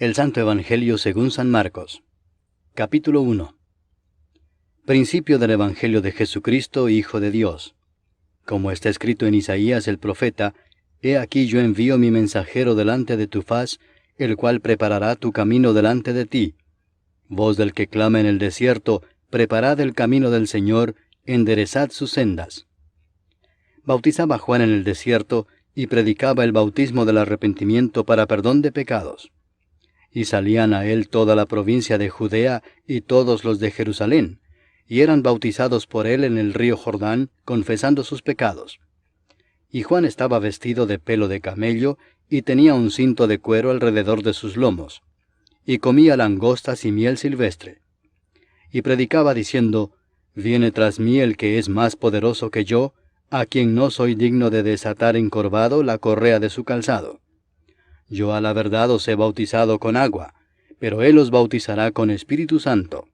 El Santo Evangelio según San Marcos. Capítulo 1. Principio del Evangelio de Jesucristo, Hijo de Dios. Como está escrito en Isaías el profeta, He aquí yo envío mi mensajero delante de tu faz, el cual preparará tu camino delante de ti. Voz del que clama en el desierto, preparad el camino del Señor, enderezad sus sendas. Bautizaba Juan en el desierto, y predicaba el bautismo del arrepentimiento para perdón de pecados. Y salían a él toda la provincia de Judea y todos los de Jerusalén, y eran bautizados por él en el río Jordán, confesando sus pecados. Y Juan estaba vestido de pelo de camello, y tenía un cinto de cuero alrededor de sus lomos, y comía langostas y miel silvestre. Y predicaba diciendo, Viene tras mí el que es más poderoso que yo, a quien no soy digno de desatar encorvado la correa de su calzado. Yo a la verdad os he bautizado con agua, pero él os bautizará con Espíritu Santo.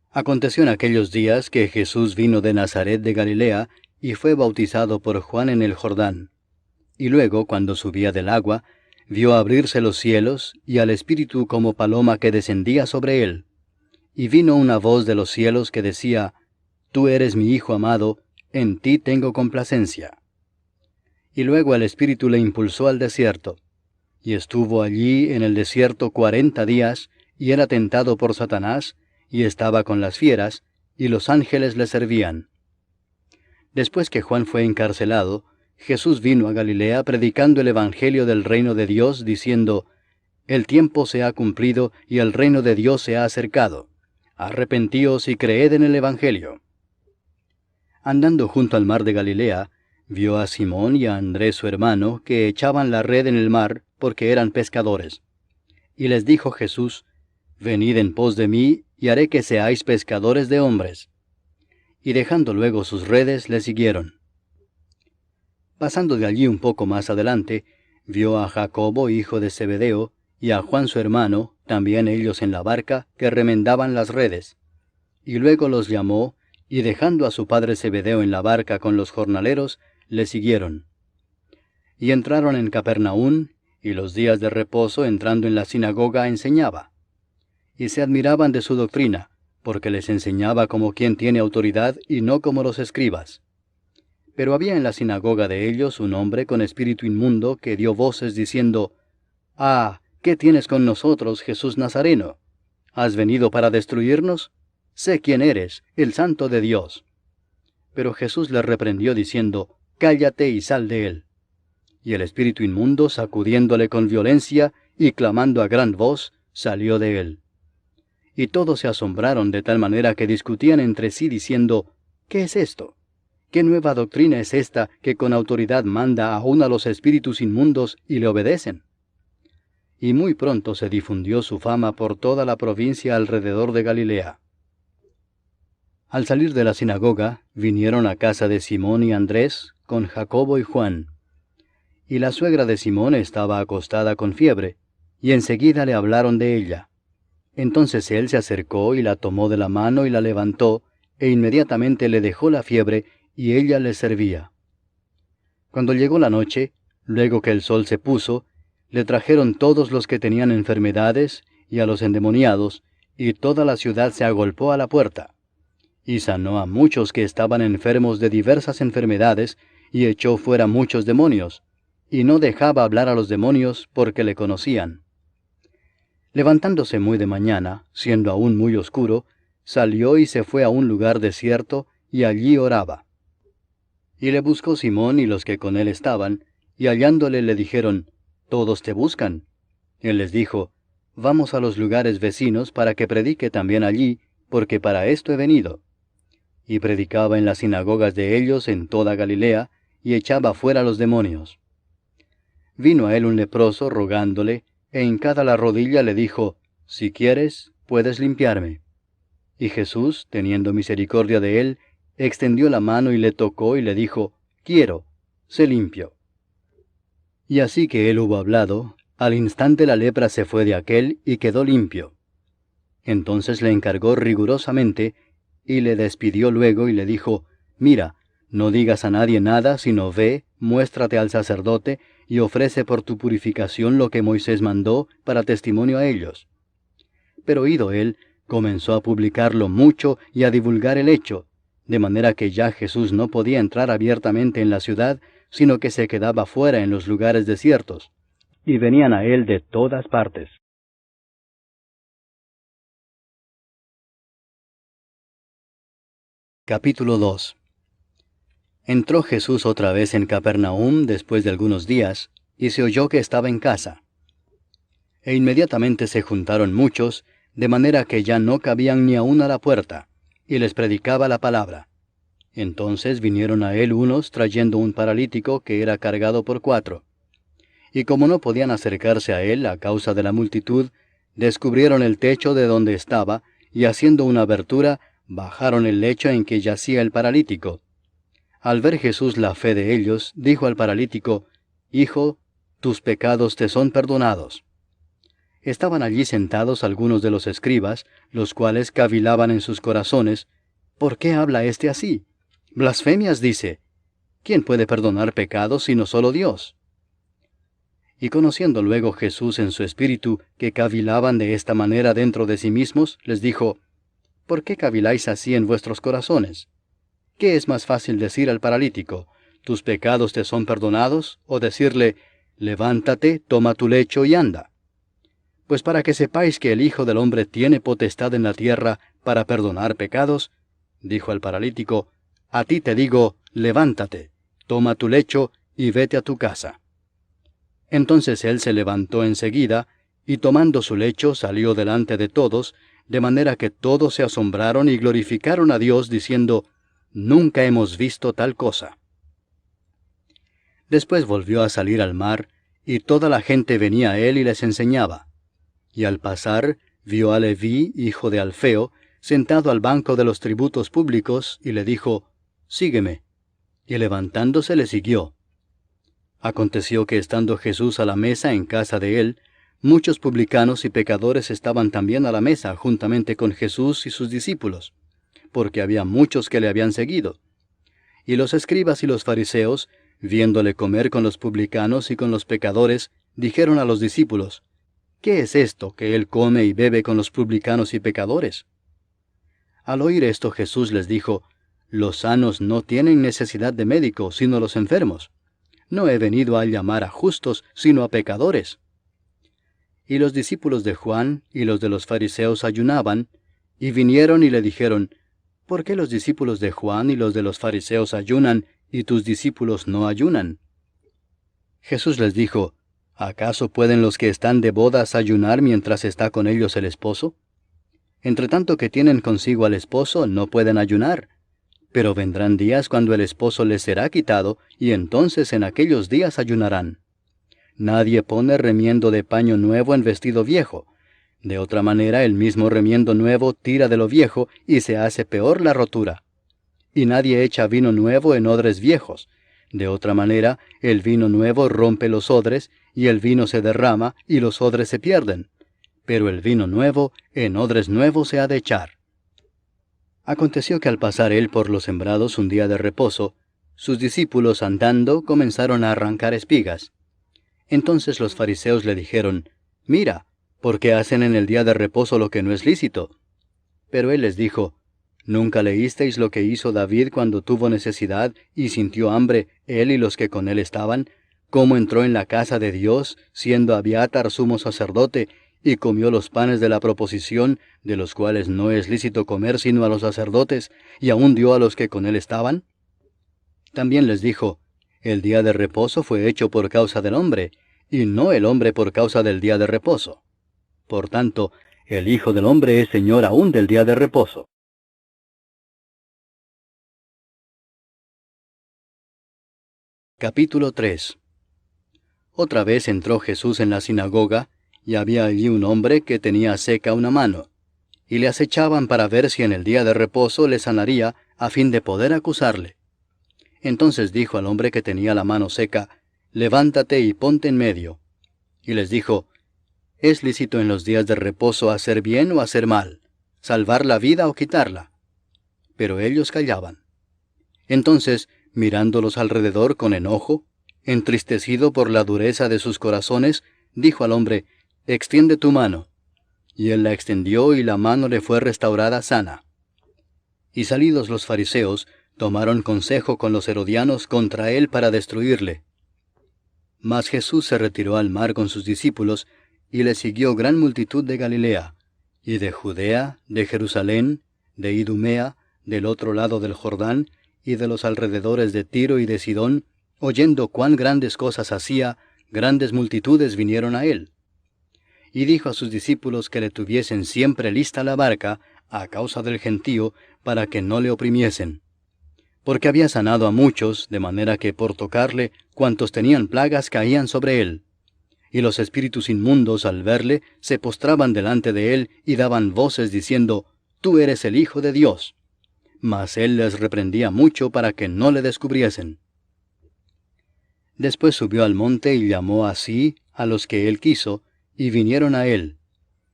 Aconteció en aquellos días que Jesús vino de Nazaret de Galilea, y fue bautizado por Juan en el Jordán. Y luego, cuando subía del agua, vio abrirse los cielos, y al Espíritu como paloma que descendía sobre él. Y vino una voz de los cielos que decía, Tú eres mi Hijo amado, en ti tengo complacencia. Y luego el Espíritu le impulsó al desierto. Y estuvo allí en el desierto 40 días, y era tentado por Satanás, y estaba con las fieras, y los ángeles le servían. Después que Juan fue encarcelado, Jesús vino a Galilea predicando el Evangelio del reino de Dios, diciendo, El tiempo se ha cumplido, y el reino de Dios se ha acercado. Arrepentíos y creed en el Evangelio. Andando junto al mar de Galilea, vio a Simón y a Andrés su hermano, que echaban la red en el mar, porque eran pescadores. Y les dijo Jesús, Venid en pos de mí, y haré que seáis pescadores de hombres. Y dejando luego sus redes, le siguieron. Pasando de allí un poco más adelante, vio a Jacobo, hijo de Zebedeo, y a Juan su hermano, también ellos en la barca, que remendaban las redes. Y luego los llamó, y dejando a su padre Zebedeo en la barca con los jornaleros, le siguieron. Y entraron en Capernaum, y los días de reposo entrando en la sinagoga enseñaba. Y se admiraban de su doctrina, porque les enseñaba como quien tiene autoridad y no como los escribas. Pero había en la sinagoga de ellos un hombre con espíritu inmundo que dio voces diciendo, «Ah, ¿qué tienes con nosotros, Jesús Nazareno? ¿Has venido para destruirnos? Sé quién eres, el Santo de Dios». Pero Jesús le reprendió diciendo, «Cállate y sal de él». Y el espíritu inmundo, sacudiéndole con violencia y clamando a gran voz, salió de él. Y todos se asombraron de tal manera que discutían entre sí diciendo, ¿qué es esto? ¿Qué nueva doctrina es esta que con autoridad manda aún a los espíritus inmundos y le obedecen? Y muy pronto se difundió su fama por toda la provincia alrededor de Galilea. Al salir de la sinagoga, vinieron a casa de Simón y Andrés, con Jacobo y Juan. Y la suegra de Simón estaba acostada con fiebre, y enseguida le hablaron de ella. Entonces él se acercó y la tomó de la mano y la levantó, e inmediatamente le dejó la fiebre, y ella le servía. Cuando llegó la noche, luego que el sol se puso, le trajeron todos los que tenían enfermedades, y a los endemoniados, y toda la ciudad se agolpó a la puerta. Y sanó a muchos que estaban enfermos de diversas enfermedades, y echó fuera muchos demonios, y no dejaba hablar a los demonios porque le conocían. Levantándose muy de mañana, siendo aún muy oscuro, salió y se fue a un lugar desierto, y allí oraba. Y le buscó Simón y los que con él estaban, y hallándole le dijeron, «Todos te buscan». Él les dijo, «Vamos a los lugares vecinos para que predique también allí, porque para esto he venido». Y predicaba en las sinagogas de ellos en toda Galilea, y echaba fuera los demonios. Vino a él un leproso rogándole, e hincada la rodilla le dijo, «Si quieres, puedes limpiarme». Y Jesús, teniendo misericordia de él, extendió la mano y le tocó y le dijo, «Quiero, sé limpio». Y así que él hubo hablado, al instante la lepra se fue de aquél y quedó limpio. Entonces le encargó rigurosamente, y le despidió luego y le dijo, «Mira, no digas a nadie nada, sino ve, muéstrate al sacerdote, y ofrece por tu purificación lo que Moisés mandó para testimonio a ellos. Pero oído él, comenzó a publicarlo mucho y a divulgar el hecho, de manera que ya Jesús no podía entrar abiertamente en la ciudad, sino que se quedaba fuera en los lugares desiertos, y venían a él de todas partes. Capítulo 2. Entró Jesús otra vez en Capernaum después de algunos días, y se oyó que estaba en casa. E inmediatamente se juntaron muchos, de manera que ya no cabían ni aun a la puerta, y les predicaba la palabra. Entonces vinieron a él unos trayendo un paralítico que era cargado por 4. Y como no podían acercarse a él a causa de la multitud, descubrieron el techo de donde estaba, y haciendo una abertura, bajaron el lecho en que yacía el paralítico. Al ver Jesús la fe de ellos, dijo al paralítico, «Hijo, tus pecados te son perdonados». Estaban allí sentados algunos de los escribas, los cuales cavilaban en sus corazones, «¿Por qué habla éste así? Blasfemias dice. ¿Quién puede perdonar pecados sino solo Dios?» Y conociendo luego Jesús en su espíritu que cavilaban de esta manera dentro de sí mismos, les dijo, «¿Por qué caviláis así en vuestros corazones? ¿Qué es más fácil decir al paralítico, tus pecados te son perdonados, o decirle, levántate, toma tu lecho y anda? Pues para que sepáis que el Hijo del Hombre tiene potestad en la tierra para perdonar pecados, dijo al paralítico, a ti te digo, levántate, toma tu lecho y vete a tu casa. Entonces él se levantó enseguida, y tomando su lecho salió delante de todos, de manera que todos se asombraron y glorificaron a Dios, diciendo, «Nunca hemos visto tal cosa». Después volvió a salir al mar, y toda la gente venía a él y les enseñaba. Y al pasar, vio a Leví, hijo de Alfeo, sentado al banco de los tributos públicos, y le dijo, «Sígueme». Y levantándose le siguió. Aconteció que estando Jesús a la mesa en casa de él, muchos publicanos y pecadores estaban también a la mesa juntamente con Jesús y sus discípulos, porque había muchos que le habían seguido. Y los escribas y los fariseos, viéndole comer con los publicanos y con los pecadores, dijeron a los discípulos, «¿Qué es esto que él come y bebe con los publicanos y pecadores?» Al oír esto Jesús les dijo, «Los sanos no tienen necesidad de médico, sino los enfermos. No he venido a llamar a justos, sino a pecadores». Y los discípulos de Juan y los de los fariseos ayunaban, y vinieron y le dijeron, «¿Por qué los discípulos de Juan y los de los fariseos ayunan, y tus discípulos no ayunan?» Jesús les dijo, ¿acaso pueden los que están de bodas ayunar mientras está con ellos el esposo? Entre tanto que tienen consigo al esposo, no pueden ayunar. Pero vendrán días cuando el esposo les será quitado, y entonces en aquellos días ayunarán. Nadie pone remiendo de paño nuevo en vestido viejo. De otra manera, el mismo remiendo nuevo tira de lo viejo, y se hace peor la rotura. Y nadie echa vino nuevo en odres viejos. De otra manera, el vino nuevo rompe los odres, y el vino se derrama, y los odres se pierden. Pero el vino nuevo en odres nuevos se ha de echar. Aconteció que al pasar él por los sembrados un día de reposo, sus discípulos andando comenzaron a arrancar espigas. Entonces los fariseos le dijeron, «Mira, ¿por qué hacen en el día de reposo lo que no es lícito?» Pero él les dijo, ¿nunca leísteis lo que hizo David cuando tuvo necesidad y sintió hambre, él y los que con él estaban? ¿Cómo entró en la casa de Dios, siendo Abiatar sumo sacerdote, y comió los panes de la proposición, de los cuales no es lícito comer sino a los sacerdotes, y aún dio a los que con él estaban? También les dijo, el día de reposo fue hecho por causa del hombre, y no el hombre por causa del día de reposo. Por tanto, el Hijo del Hombre es Señor aún del día de reposo. Capítulo 3. Otra vez entró Jesús en la sinagoga, y había allí un hombre que tenía seca una mano, y le acechaban para ver si en el día de reposo le sanaría, a fin de poder acusarle. Entonces dijo al hombre que tenía la mano seca, «Levántate y ponte en medio». Y les dijo, «¿Es lícito en los días de reposo hacer bien o hacer mal, salvar la vida o quitarla?» Pero ellos callaban. Entonces, mirándolos alrededor con enojo, entristecido por la dureza de sus corazones, dijo al hombre, «Extiende tu mano». Y él la extendió, y la mano le fue restaurada sana. Y salidos los fariseos, tomaron consejo con los herodianos contra él para destruirle. Mas Jesús se retiró al mar con sus discípulos, y le siguió gran multitud de Galilea, y de Judea, de Jerusalén, de Idumea, del otro lado del Jordán, y de los alrededores de Tiro y de Sidón, oyendo cuán grandes cosas hacía, grandes multitudes vinieron a él. Y dijo a sus discípulos que le tuviesen siempre lista la barca, a causa del gentío, para que no le oprimiesen. Porque había sanado a muchos, de manera que por tocarle, cuantos tenían plagas caían sobre él. Y los espíritus inmundos, al verle, se postraban delante de él, y daban voces diciendo, «Tú eres el Hijo de Dios». Mas él les reprendía mucho para que no le descubriesen. Después subió al monte y llamó así a los que él quiso, y vinieron a él.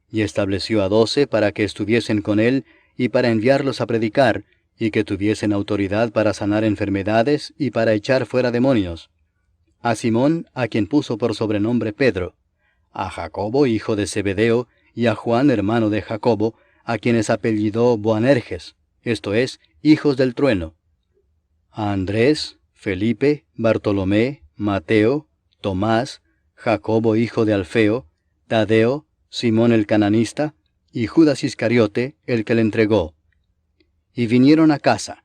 Y estableció a 12 para que estuviesen con él, y para enviarlos a predicar, y que tuviesen autoridad para sanar enfermedades y para echar fuera demonios. A Simón, a quien puso por sobrenombre Pedro, a Jacobo, hijo de Zebedeo, y a Juan, hermano de Jacobo, a quienes apellidó Boanerges, esto es, hijos del trueno, a Andrés, Felipe, Bartolomé, Mateo, Tomás, Jacobo, hijo de Alfeo, Tadeo, Simón el cananista, y Judas Iscariote, el que le entregó. Y vinieron a casa.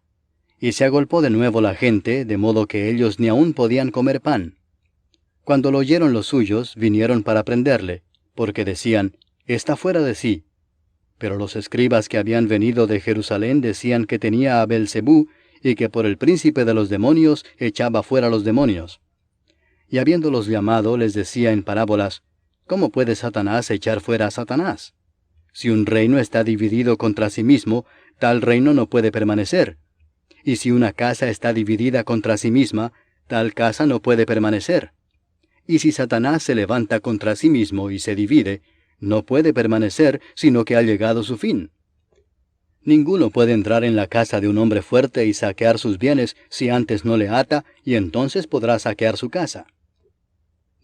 Y se agolpó de nuevo la gente, de modo que ellos ni aún podían comer pan. Cuando lo oyeron los suyos, vinieron para prenderle, porque decían, «Está fuera de sí». Pero los escribas que habían venido de Jerusalén decían que tenía a Belzebú, y que por el príncipe de los demonios echaba fuera los demonios. Y habiéndolos llamado, les decía en parábolas, «¿Cómo puede Satanás echar fuera a Satanás? Si un reino está dividido contra sí mismo, tal reino no puede permanecer. Y si una casa está dividida contra sí misma, tal casa no puede permanecer. Y si Satanás se levanta contra sí mismo y se divide, no puede permanecer, sino que ha llegado su fin. Ninguno puede entrar en la casa de un hombre fuerte y saquear sus bienes si antes no le ata, y entonces podrá saquear su casa.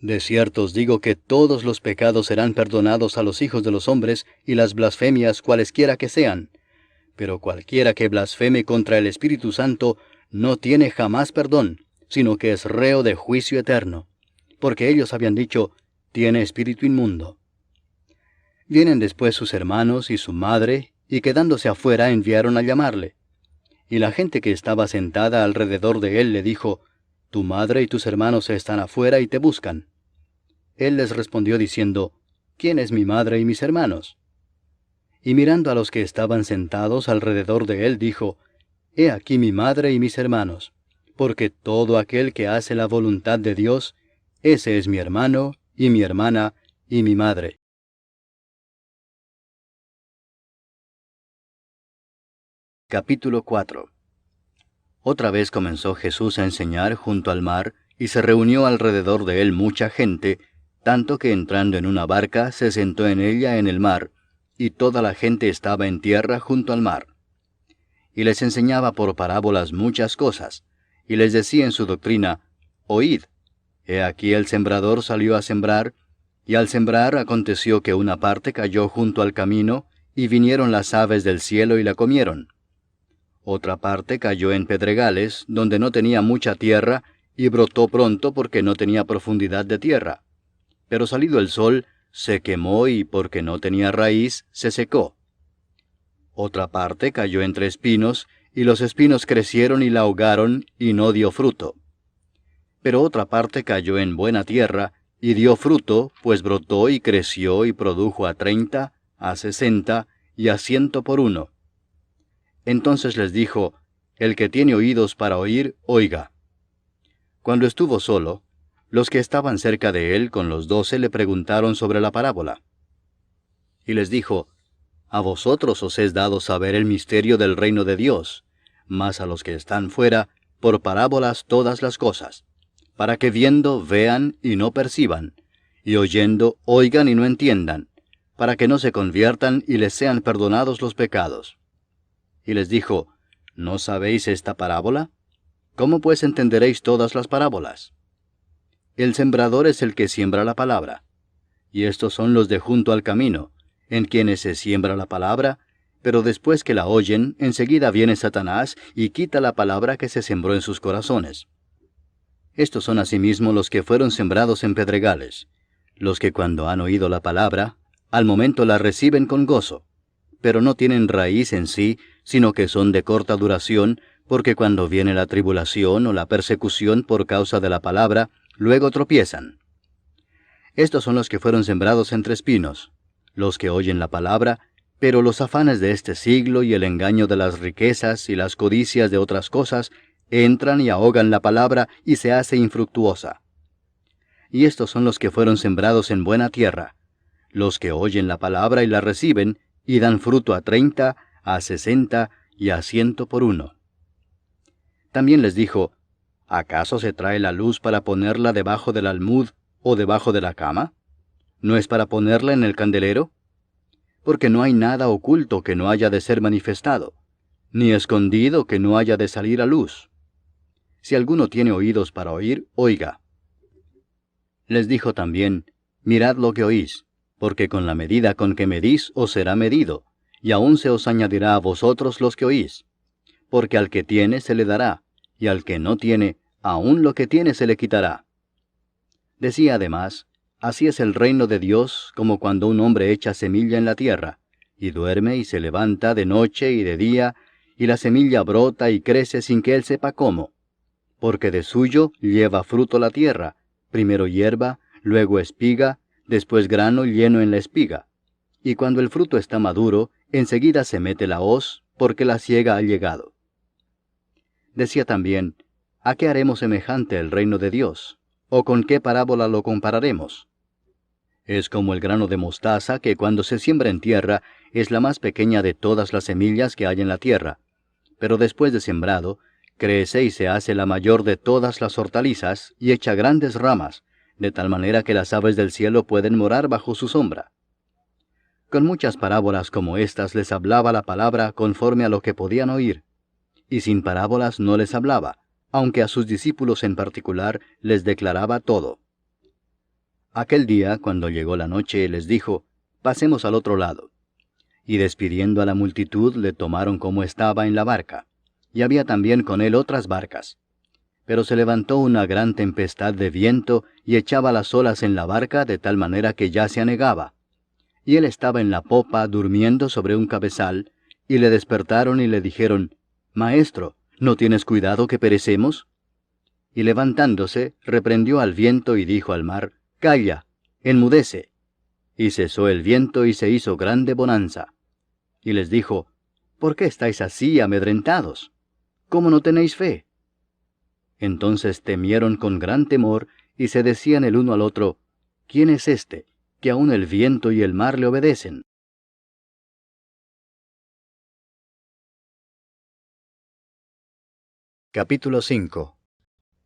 De cierto os digo que todos los pecados serán perdonados a los hijos de los hombres, y las blasfemias cualesquiera que sean. Pero cualquiera que blasfeme contra el Espíritu Santo no tiene jamás perdón, sino que es reo de juicio eterno. Porque ellos habían dicho, tiene espíritu inmundo. Vienen después sus hermanos y su madre, y quedándose afuera enviaron a llamarle. Y la gente que estaba sentada alrededor de él le dijo, tu madre y tus hermanos están afuera y te buscan. Él les respondió diciendo, ¿quién es mi madre y mis hermanos? Y mirando a los que estaban sentados alrededor de él, dijo, he aquí mi madre y mis hermanos, porque todo aquel que hace la voluntad de Dios, ese es mi hermano, y mi hermana, y mi madre. Capítulo 4. Otra vez comenzó Jesús a enseñar junto al mar, y se reunió alrededor de él mucha gente, tanto que entrando en una barca se sentó en ella en el mar, y toda la gente estaba en tierra junto al mar. Y les enseñaba por parábolas muchas cosas, y les decía en su doctrina, oíd, he aquí el sembrador salió a sembrar, y al sembrar aconteció que una parte cayó junto al camino, y vinieron las aves del cielo y la comieron. Otra parte cayó en pedregales, donde no tenía mucha tierra, y brotó pronto porque no tenía profundidad de tierra. Pero salido el sol, se quemó y porque no tenía raíz, se secó. Otra parte cayó entre espinos, y los espinos crecieron y la ahogaron, y no dio fruto. Pero otra parte cayó en buena tierra, y dio fruto, pues brotó y creció y produjo a 30, a 60, y a 100 por uno. Entonces les dijo, el que tiene oídos para oír, oiga. Cuando estuvo solo, los que estaban cerca de él con los 12 le preguntaron sobre la parábola. Y les dijo, a vosotros os es dado saber el misterio del reino de Dios, mas a los que están fuera, por parábolas todas las cosas, para que viendo vean y no perciban, y oyendo oigan y no entiendan, para que no se conviertan y les sean perdonados los pecados. Y les dijo, ¿no sabéis esta parábola? ¿Cómo pues entenderéis todas las parábolas? El sembrador es el que siembra la palabra. Y estos son los de junto al camino, en quienes se siembra la palabra, pero después que la oyen, enseguida viene Satanás y quita la palabra que se sembró en sus corazones. Estos son asimismo los que fueron sembrados en pedregales, los que cuando han oído la palabra, al momento la reciben con gozo, pero no tienen raíz en sí, sino que son de corta duración, porque cuando viene la tribulación o la persecución por causa de la palabra, luego tropiezan. Estos son los que fueron sembrados entre espinos, los que oyen la palabra, pero los afanes de este siglo y el engaño de las riquezas y las codicias de otras cosas entran y ahogan la palabra y se hace infructuosa. Y estos son los que fueron sembrados en buena tierra, los que oyen la palabra y la reciben, y dan fruto a 30, a 60 y a 100 por uno. También les dijo, ¿acaso se trae la luz para ponerla debajo del almud o debajo de la cama? ¿No es para ponerla en el candelero? Porque no hay nada oculto que no haya de ser manifestado, ni escondido que no haya de salir a luz. Si alguno tiene oídos para oír, oiga. Les dijo también, mirad lo que oís, porque con la medida con que medís os será medido, y aún se os añadirá a vosotros los que oís. Porque al que tiene se le dará, y al que no tiene, aún lo que tiene se le quitará. Decía además, así es el reino de Dios como cuando un hombre echa semilla en la tierra, y duerme y se levanta de noche y de día, y la semilla brota y crece sin que él sepa cómo. Porque de suyo lleva fruto la tierra, primero hierba, luego espiga, después grano lleno en la espiga. Y cuando el fruto está maduro, enseguida se mete la hoz, porque la siega ha llegado. Decía también, ¿a qué haremos semejante el reino de Dios? ¿O con qué parábola lo compararemos? Es como el grano de mostaza que cuando se siembra en tierra es la más pequeña de todas las semillas que hay en la tierra, pero después de sembrado, crece y se hace la mayor de todas las hortalizas y echa grandes ramas, de tal manera que las aves del cielo pueden morar bajo su sombra. Con muchas parábolas como estas les hablaba la palabra conforme a lo que podían oír, y sin parábolas no les hablaba, aunque a sus discípulos en particular les declaraba todo. Aquel día, cuando llegó la noche, les dijo, pasemos al otro lado. Y despidiendo a la multitud, le tomaron como estaba en la barca, y había también con él otras barcas. Pero se levantó una gran tempestad de viento, y echaba las olas en la barca de tal manera que ya se anegaba. Y él estaba en la popa, durmiendo sobre un cabezal, y le despertaron y le dijeron, Maestro, ¿no tienes cuidado que perecemos? Y levantándose, reprendió al viento y dijo al mar, Calla, enmudece. Y cesó el viento y se hizo grande bonanza. Y les dijo, ¿por qué estáis así amedrentados? ¿Cómo no tenéis fe? Entonces temieron con gran temor, y se decían el uno al otro, ¿quién es este, que aun el viento y el mar le obedecen? Capítulo 5.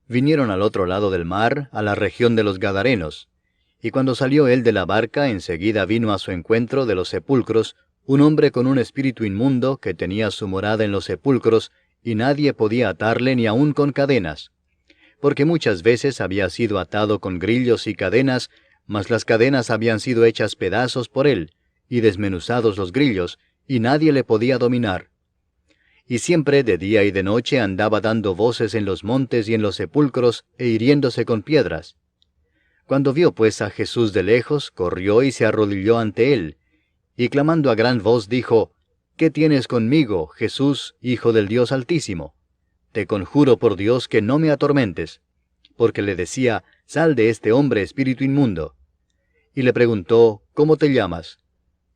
Vinieron al otro lado del mar, a la región de los Gadarenos, y cuando salió él de la barca, enseguida vino a su encuentro de los sepulcros un hombre con un espíritu inmundo que tenía su morada en los sepulcros, y nadie podía atarle ni aun con cadenas, porque muchas veces había sido atado con grillos y cadenas, mas las cadenas habían sido hechas pedazos por él, y desmenuzados los grillos, y nadie le podía dominar. Y siempre de día y de noche andaba dando voces en los montes y en los sepulcros, e hiriéndose con piedras. Cuando vio pues a Jesús de lejos, corrió y se arrodilló ante él, y clamando a gran voz dijo, ¿qué tienes conmigo, Jesús, Hijo del Dios Altísimo? Te conjuro por Dios que no me atormentes. Porque le decía, sal de este hombre, espíritu inmundo. Y le preguntó, ¿cómo te llamas?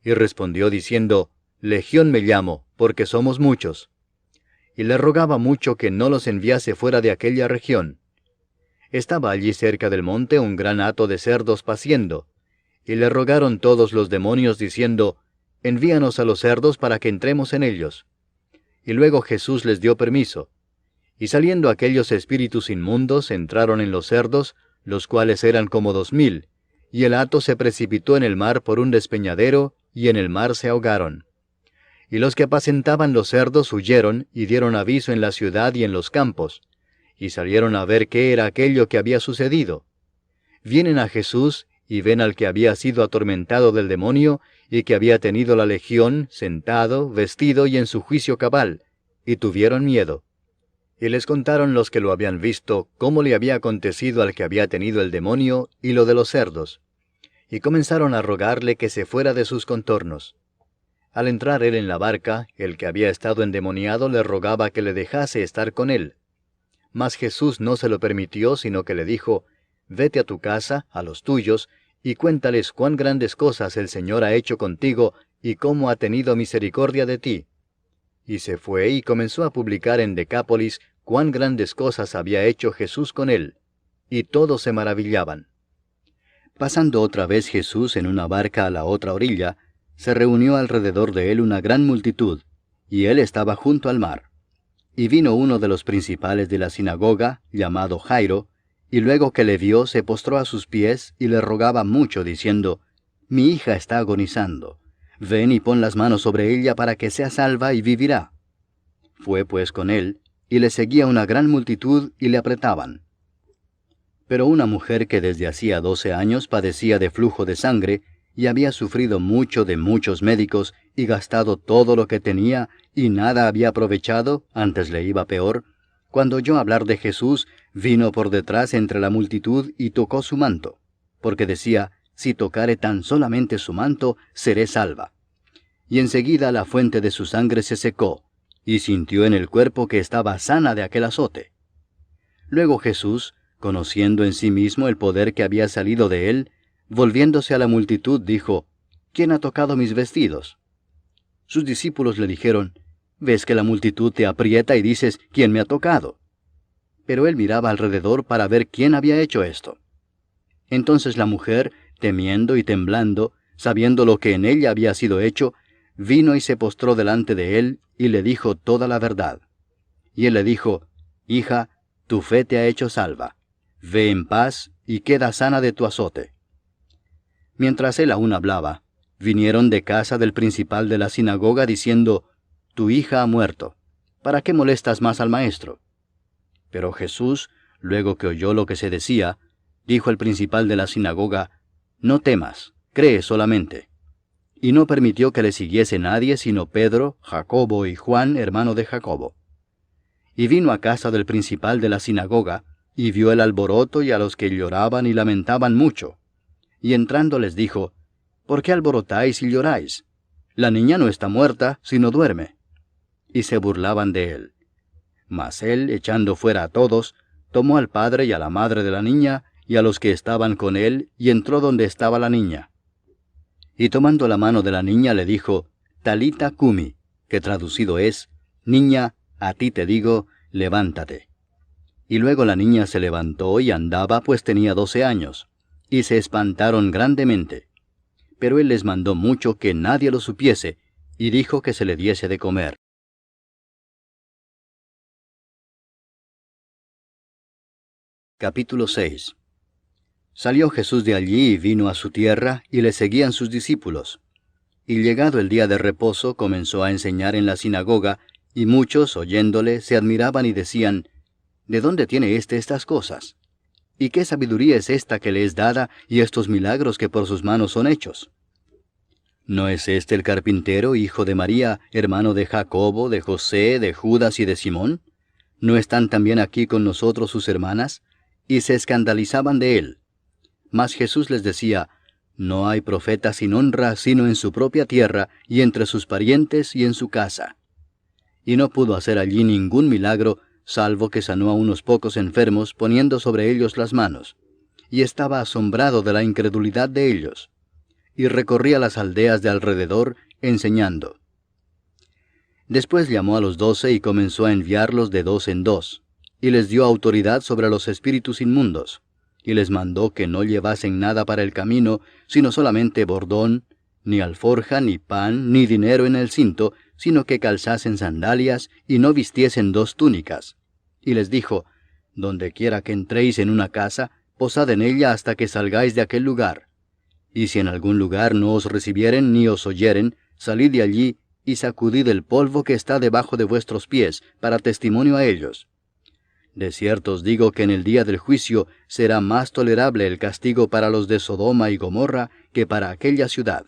Y respondió diciendo, Legión me llamo, porque somos muchos. Y le rogaba mucho que no los enviase fuera de aquella región. Estaba allí cerca del monte un gran hato de cerdos paciendo, y le rogaron todos los demonios diciendo, envíanos a los cerdos para que entremos en ellos. Y luego Jesús les dio permiso. Y saliendo aquellos espíritus inmundos entraron en los cerdos, los cuales eran como 2000, y el hato se precipitó en el mar por un despeñadero, y en el mar se ahogaron. Y los que apacentaban los cerdos huyeron, y dieron aviso en la ciudad y en los campos, y salieron a ver qué era aquello que había sucedido. vienen a Jesús y ven al que había sido atormentado del demonio y que había tenido la legión, sentado, vestido y en su juicio cabal, y tuvieron miedo. Y les contaron los que lo habían visto cómo le había acontecido al que había tenido el demonio y lo de los cerdos. Y comenzaron a rogarle que se fuera de sus contornos. Al entrar él en la barca, el que había estado endemoniado le rogaba que le dejase estar con él. Mas Jesús no se lo permitió, sino que le dijo, «Vete a tu casa, a los tuyos, y cuéntales cuán grandes cosas el Señor ha hecho contigo, y cómo ha tenido misericordia de ti». Y se fue y comenzó a publicar en Decápolis cuán grandes cosas había hecho Jesús con él, y todos se maravillaban. Pasando otra vez Jesús en una barca a la otra orilla, se reunió alrededor de él una gran multitud, y él estaba junto al mar. Y vino uno de los principales de la sinagoga, llamado Jairo, y luego que le vio se postró a sus pies y le rogaba mucho, diciendo, «Mi hija está agonizando. Ven y pon las manos sobre ella para que sea salva y vivirá». Fue pues con él, y le seguía una gran multitud y le apretaban. Pero una mujer que desde hacía 12 años padecía de flujo de sangre, y había sufrido mucho de muchos médicos, y gastado todo lo que tenía, y nada había aprovechado, antes le iba peor, cuando oyó hablar de Jesús, vino por detrás entre la multitud y tocó su manto, porque decía, «Si tocare tan solamente su manto, seré salva». Y enseguida la fuente de su sangre se secó, y sintió en el cuerpo que estaba sana de aquel azote. Luego Jesús, conociendo en sí mismo el poder que había salido de él, volviéndose a la multitud, dijo, «¿Quién ha tocado mis vestidos?». Sus discípulos le dijeron, «¿Ves que la multitud te aprieta y dices, ¿quién me ha tocado?». Pero él miraba alrededor para ver quién había hecho esto. Entonces la mujer, temiendo y temblando, sabiendo lo que en ella había sido hecho, vino y se postró delante de él, y le dijo toda la verdad. Y él le dijo, «Hija, tu fe te ha hecho salva. Ve en paz, y queda sana de tu azote». Mientras él aún hablaba, vinieron de casa del principal de la sinagoga diciendo, «Tu hija ha muerto. ¿Para qué molestas más al maestro?». Pero Jesús, luego que oyó lo que se decía, dijo al principal de la sinagoga, «No temas, cree solamente». Y no permitió que le siguiese nadie sino Pedro, Jacobo y Juan, hermano de Jacobo. Y vino a casa del principal de la sinagoga, y vio el alboroto y a los que lloraban y lamentaban mucho. Y entrando les dijo, «¿Por qué alborotáis y lloráis? La niña no está muerta, sino duerme». Y se burlaban de él. Mas él, echando fuera a todos, tomó al padre y a la madre de la niña, y a los que estaban con él, y entró donde estaba la niña. Y tomando la mano de la niña le dijo, «Talita cumi», que traducido es, «Niña, a ti te digo, levántate». Y luego la niña se levantó y andaba, pues tenía 12 años, y se espantaron grandemente. Pero él les mandó mucho que nadie lo supiese, y dijo que se le diese de comer. Capítulo 6. Salió Jesús de allí y vino a su tierra, y le seguían sus discípulos. Y llegado el día de reposo, comenzó a enseñar en la sinagoga, y muchos, oyéndole, se admiraban y decían, «¿De dónde tiene estas cosas? ¿Y qué sabiduría es esta que le es dada, y estos milagros que por sus manos son hechos? ¿No es este el carpintero, hijo de María, hermano de Jacobo, de José, de Judas y de Simón? ¿No están también aquí con nosotros sus hermanas?». Y se escandalizaban de él. Mas Jesús les decía, «No hay profeta sin honra sino en su propia tierra, y entre sus parientes y en su casa». Y no pudo hacer allí ningún milagro, salvo que sanó a unos pocos enfermos, poniendo sobre ellos las manos. Y estaba asombrado de la incredulidad de ellos. Y recorría las aldeas de alrededor, enseñando. Después llamó a los 12 y comenzó a enviarlos de 2 en 2, y les dio autoridad sobre los espíritus inmundos. Y les mandó que no llevasen nada para el camino, sino solamente bordón, ni alforja, ni pan, ni dinero en el cinto, sino que calzasen sandalias, y no vistiesen 2 túnicas. Y les dijo, «Donde quiera que entréis en una casa, posad en ella hasta que salgáis de aquel lugar. Y si en algún lugar no os recibieren ni os oyeren, salid de allí, y sacudid el polvo que está debajo de vuestros pies, para testimonio a ellos». De cierto os digo que en el día del juicio será más tolerable el castigo para los de Sodoma y Gomorra que para aquella ciudad.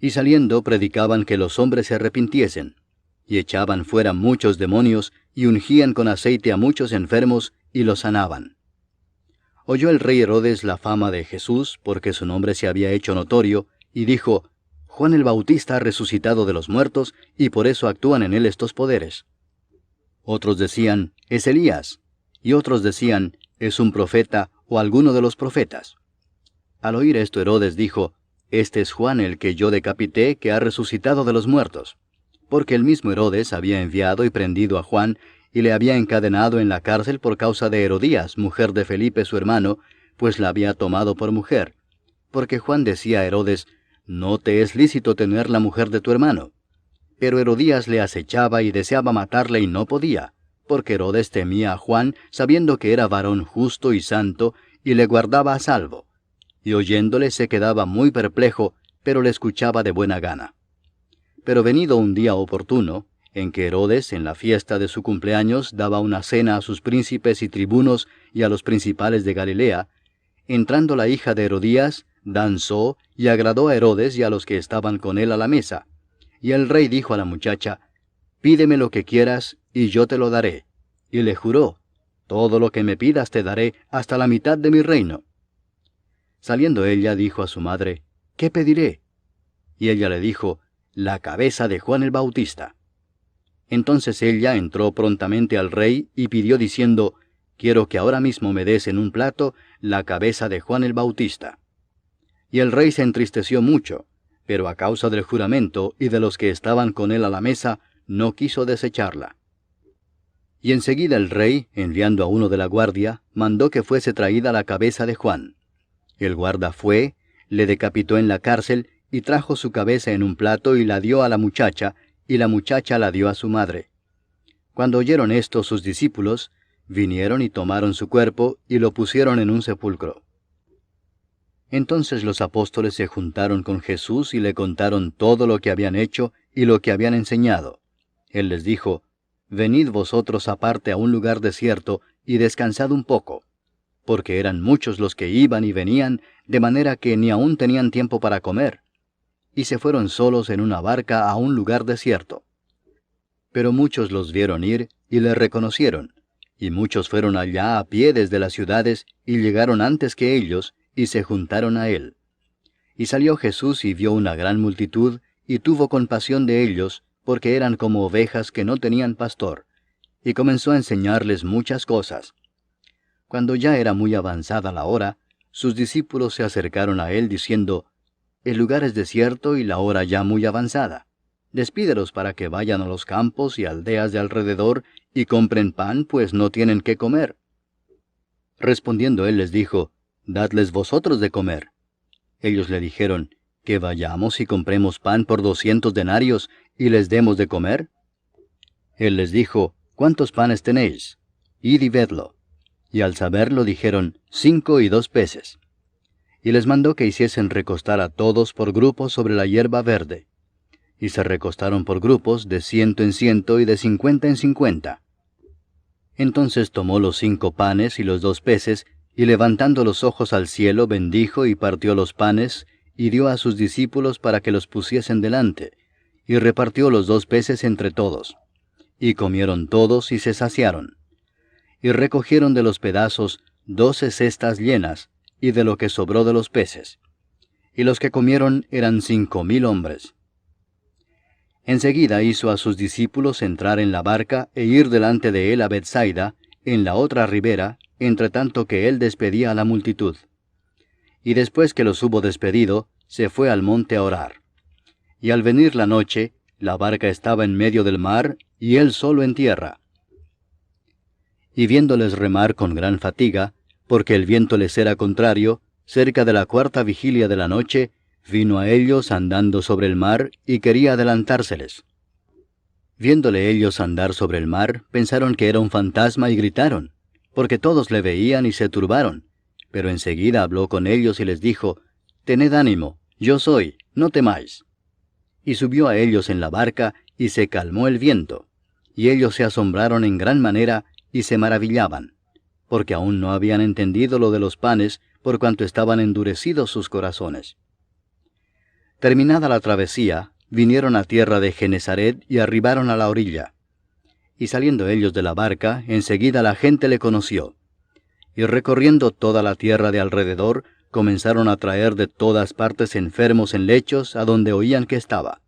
Y saliendo predicaban que los hombres se arrepintiesen, y echaban fuera muchos demonios, y ungían con aceite a muchos enfermos, y los sanaban. Oyó el rey Herodes la fama de Jesús, porque su nombre se había hecho notorio, y dijo, Juan el Bautista ha resucitado de los muertos, y por eso actúan en él estos poderes. Otros decían, es Elías, y otros decían, es un profeta o alguno de los profetas. Al oír esto Herodes dijo, este es Juan el que yo decapité, que ha resucitado de los muertos. Porque el mismo Herodes había enviado y prendido a Juan, y le había encadenado en la cárcel por causa de Herodías, mujer de Felipe su hermano, pues la había tomado por mujer. Porque Juan decía a Herodes, no te es lícito tener la mujer de tu hermano. Pero Herodías le acechaba y deseaba matarle y no podía, porque Herodes temía a Juan, sabiendo que era varón justo y santo, y le guardaba a salvo. Y oyéndole se quedaba muy perplejo, pero le escuchaba de buena gana. Pero venido un día oportuno, en que Herodes, en la fiesta de su cumpleaños, daba una cena a sus príncipes y tribunos y a los principales de Galilea, entrando la hija de Herodías, danzó y agradó a Herodes y a los que estaban con él a la mesa. Y el rey dijo a la muchacha, pídeme lo que quieras, y yo te lo daré. Y le juró, todo lo que me pidas te daré, hasta la mitad de mi reino. Saliendo ella, dijo a su madre, ¿qué pediré? Y ella le dijo, la cabeza de Juan el Bautista. Entonces ella entró prontamente al rey y pidió diciendo, quiero que ahora mismo me des en un plato la cabeza de Juan el Bautista. Y el rey se entristeció mucho, pero a causa del juramento y de los que estaban con él a la mesa, no quiso desecharla. Y enseguida el rey, enviando a uno de la guardia, mandó que fuese traída la cabeza de Juan. El guarda fue, le decapitó en la cárcel, y trajo su cabeza en un plato y la dio a la muchacha, y la muchacha la dio a su madre. Cuando oyeron esto sus discípulos, vinieron y tomaron su cuerpo, y lo pusieron en un sepulcro. Entonces los apóstoles se juntaron con Jesús y le contaron todo lo que habían hecho y lo que habían enseñado. Él les dijo, venid vosotros aparte a un lugar desierto y descansad un poco, porque eran muchos los que iban y venían, de manera que ni aún tenían tiempo para comer. Y se fueron solos en una barca a un lugar desierto. Pero muchos los vieron ir y le reconocieron, y muchos fueron allá a pie desde las ciudades y llegaron antes que ellos, y se juntaron a él. Y salió Jesús y vio una gran multitud, y tuvo compasión de ellos, porque eran como ovejas que no tenían pastor, y comenzó a enseñarles muchas cosas. Cuando ya era muy avanzada la hora, sus discípulos se acercaron a él diciendo, el lugar es desierto y la hora ya muy avanzada. Despídelos para que vayan a los campos y aldeas de alrededor y compren pan, pues no tienen qué comer. Respondiendo él les dijo, dadles vosotros de comer. Ellos le dijeron, que vayamos y compremos pan por 200 denarios y les demos de comer. Él les dijo, ¿cuántos panes tenéis? Id y vedlo. Y al saberlo dijeron, 5 y 2 peces. Y les mandó que hiciesen recostar a todos por grupos sobre la hierba verde. Y se recostaron por grupos de 100 en 100 y de 50 en 50. Entonces tomó los 5 panes y los 2 peces, y levantando los ojos al cielo bendijo y partió los panes, y dio a sus discípulos para que los pusiesen delante, y repartió los 2 peces entre todos. Y comieron todos y se saciaron. Y recogieron de los pedazos 12 cestas llenas, y de lo que sobró de los peces. Y los que comieron eran 5000 hombres. Enseguida hizo a sus discípulos entrar en la barca e ir delante de él a Bethsaida, en la otra ribera, entre tanto que él despedía a la multitud. Y después que los hubo despedido, se fue al monte a orar. Y al venir la noche, la barca estaba en medio del mar, y él solo en tierra. Y viéndoles remar con gran fatiga, porque el viento les era contrario, cerca de la 4ª vigilia de la noche, vino a ellos andando sobre el mar, y quería adelantárseles. Viéndole ellos andar sobre el mar, pensaron que era un fantasma y gritaron, porque todos le veían y se turbaron. Pero enseguida habló con ellos y les dijo, tened ánimo, yo soy, no temáis. Y subió a ellos en la barca, y se calmó el viento. Y ellos se asombraron en gran manera, y se maravillaban, porque aún no habían entendido lo de los panes, por cuanto estaban endurecidos sus corazones. Terminada la travesía, vinieron a tierra de Genesaret y arribaron a la orilla. Y saliendo ellos de la barca, enseguida la gente le conoció. Y recorriendo toda la tierra de alrededor, comenzaron a traer de todas partes enfermos en lechos a donde oían que estaba.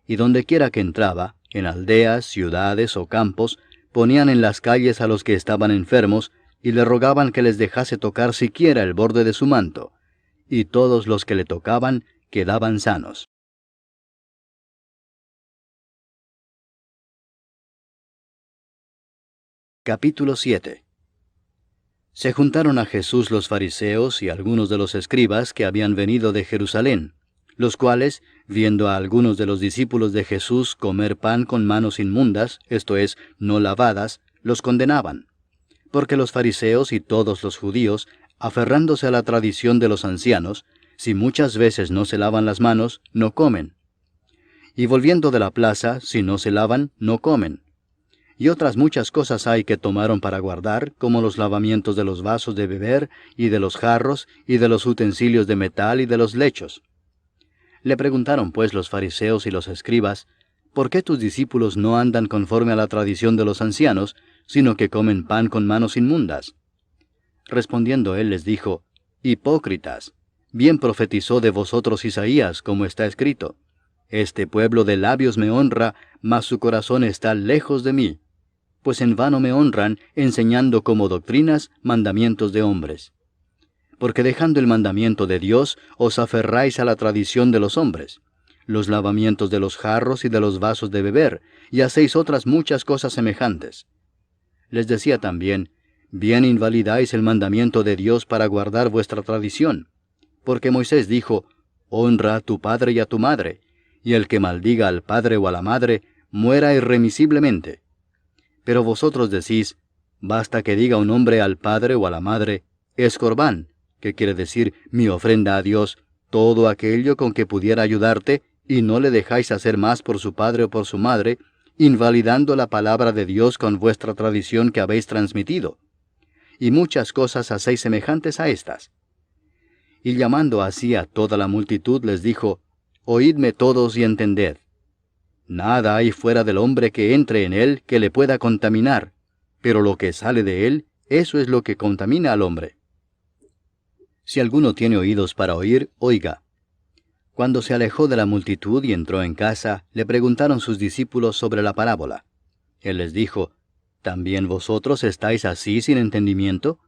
Y dondequiera que entraba, en aldeas, ciudades o campos, ponían en las calles a los que estaban enfermos, y le rogaban que les dejase tocar siquiera el borde de su manto, y todos los que le tocaban quedaban sanos. Capítulo 7. Se juntaron a Jesús los fariseos y algunos de los escribas que habían venido de Jerusalén, los cuales, viendo a algunos de los discípulos de Jesús comer pan con manos inmundas, esto es, no lavadas, los condenaban. Porque los fariseos y todos los judíos, aferrándose a la tradición de los ancianos, si muchas veces no se lavan las manos, no comen. Y volviendo de la plaza, si no se lavan, no comen. Y otras muchas cosas hay que tomaron para guardar, como los lavamientos de los vasos de beber, y de los jarros, y de los utensilios de metal, y de los lechos. Le preguntaron pues los fariseos y los escribas, ¿por qué tus discípulos no andan conforme a la tradición de los ancianos, sino que comen pan con manos inmundas? Respondiendo él les dijo, Hipócritas, bien profetizó de vosotros Isaías, como está escrito, Este pueblo de labios me honra, mas su corazón está lejos de mí. Pues en vano me honran, enseñando como doctrinas mandamientos de hombres. Porque dejando el mandamiento de Dios, os aferráis a la tradición de los hombres, los lavamientos de los jarros y de los vasos de beber, y hacéis otras muchas cosas semejantes. Les decía también, bien invalidáis el mandamiento de Dios para guardar vuestra tradición. Porque Moisés dijo, honra a tu padre y a tu madre, y el que maldiga al padre o a la madre, muera irremisiblemente. Pero vosotros decís, basta que diga un hombre al padre o a la madre, es corbán, que quiere decir mi ofrenda a Dios, todo aquello con que pudiera ayudarte, y no le dejáis hacer más por su padre o por su madre, invalidando la palabra de Dios con vuestra tradición que habéis transmitido. Y muchas cosas hacéis semejantes a estas. Y llamando así a toda la multitud les dijo, oídme todos y entended. Nada hay fuera del hombre que entre en él que le pueda contaminar, pero lo que sale de él, eso es lo que contamina al hombre. Si alguno tiene oídos para oír, oiga. Cuando se alejó de la multitud y entró en casa, le preguntaron sus discípulos sobre la parábola. Él les dijo, ¿también vosotros estáis así sin entendimiento?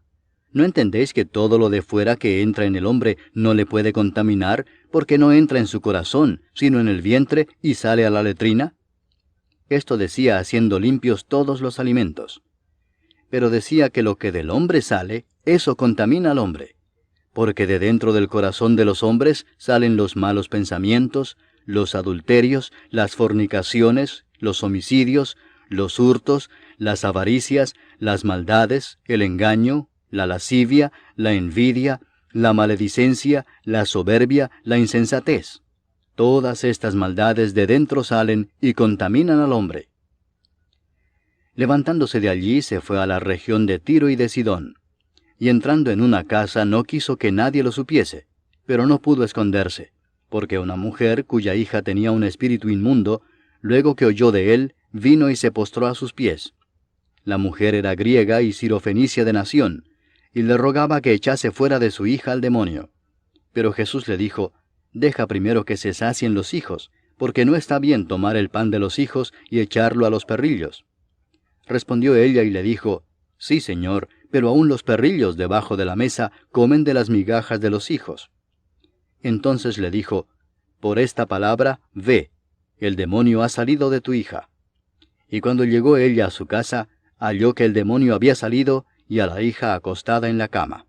¿No entendéis que todo lo de fuera que entra en el hombre no le puede contaminar, porque no entra en su corazón, sino en el vientre y sale a la letrina? Esto decía haciendo limpios todos los alimentos. Pero decía que lo que del hombre sale, eso contamina al hombre. Porque de dentro del corazón de los hombres salen los malos pensamientos, los adulterios, las fornicaciones, los homicidios, los hurtos, las avaricias, las maldades, el engaño, la lascivia, la envidia, la maledicencia, la soberbia, la insensatez. Todas estas maldades de dentro salen y contaminan al hombre. Levantándose de allí se fue a la región de Tiro y de Sidón. Y entrando en una casa no quiso que nadie lo supiese, pero no pudo esconderse, porque una mujer cuya hija tenía un espíritu inmundo, luego que oyó de él, vino y se postró a sus pies. La mujer era griega y sirofenicia de nación, y le rogaba que echase fuera de su hija al demonio. Pero Jesús le dijo, deja primero que se sacien los hijos, porque no está bien tomar el pan de los hijos y echarlo a los perrillos. Respondió ella y le dijo, sí, Señor, pero aún los perrillos debajo de la mesa comen de las migajas de los hijos. Entonces le dijo, por esta palabra, ve, el demonio ha salido de tu hija. Y cuando llegó ella a su casa, halló que el demonio había salido y a la hija acostada en la cama.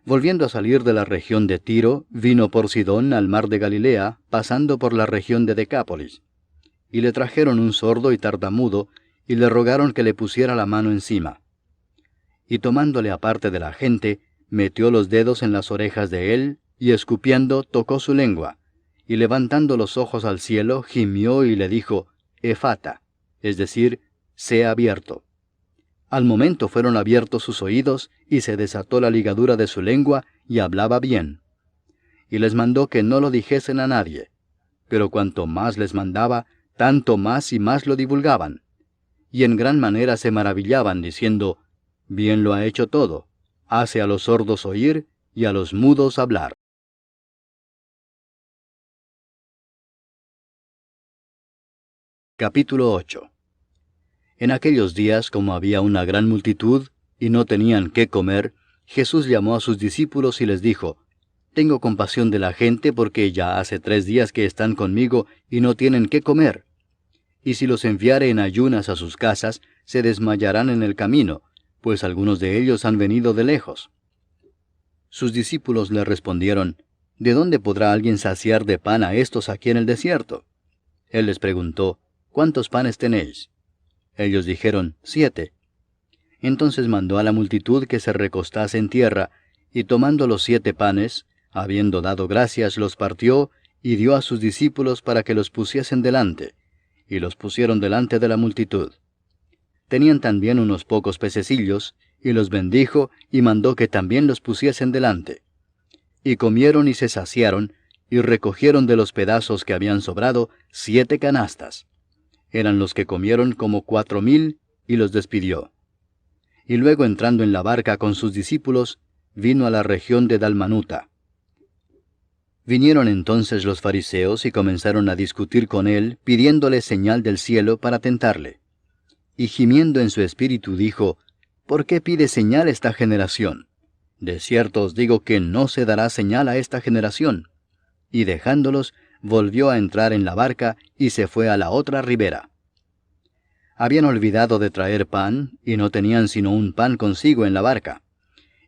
Volviendo a salir de la región de Tiro, vino por Sidón al mar de Galilea, pasando por la región de Decápolis. Y le trajeron un sordo y tartamudo, y le rogaron que le pusiera la mano encima. Y tomándole aparte de la gente, metió los dedos en las orejas de él, y escupiendo tocó su lengua, y levantando los ojos al cielo, gimió y le dijo, Efata, es decir, sea abierto. Al momento fueron abiertos sus oídos, y se desató la ligadura de su lengua, y hablaba bien. Y les mandó que no lo dijesen a nadie. Pero cuanto más les mandaba, tanto más y más lo divulgaban. Y en gran manera se maravillaban, diciendo, bien lo ha hecho todo, hace a los sordos oír, y a los mudos hablar. Capítulo 8. En aquellos días, como había una gran multitud, y no tenían qué comer, Jesús llamó a sus discípulos y les dijo, tengo compasión de la gente porque ya hace 3 días que están conmigo y no tienen qué comer. Y si los enviare en ayunas a sus casas, se desmayarán en el camino, pues algunos de ellos han venido de lejos. Sus discípulos le respondieron, ¿de dónde podrá alguien saciar de pan a estos aquí en el desierto? Él les preguntó, ¿cuántos panes tenéis? Ellos dijeron, 7. Entonces mandó a la multitud que se recostase en tierra, y tomando los 7 panes, habiendo dado gracias, los partió, y dio a sus discípulos para que los pusiesen delante, y los pusieron delante de la multitud. Tenían también unos pocos pececillos, y los bendijo, y mandó que también los pusiesen delante. Y comieron y se saciaron, y recogieron de los pedazos que habían sobrado 7 canastas. Eran los que comieron como 4,000, y los despidió. Y luego entrando en la barca con sus discípulos, vino a la región de Dalmanuta. Vinieron entonces los fariseos y comenzaron a discutir con él, pidiéndole señal del cielo para tentarle. Y gimiendo en su espíritu dijo, ¿por qué pide señal esta generación? De cierto os digo que no se dará señal a esta generación. Y dejándolos, volvió a entrar en la barca y se fue a la otra ribera. Habían olvidado de traer pan, y no tenían sino un pan consigo en la barca.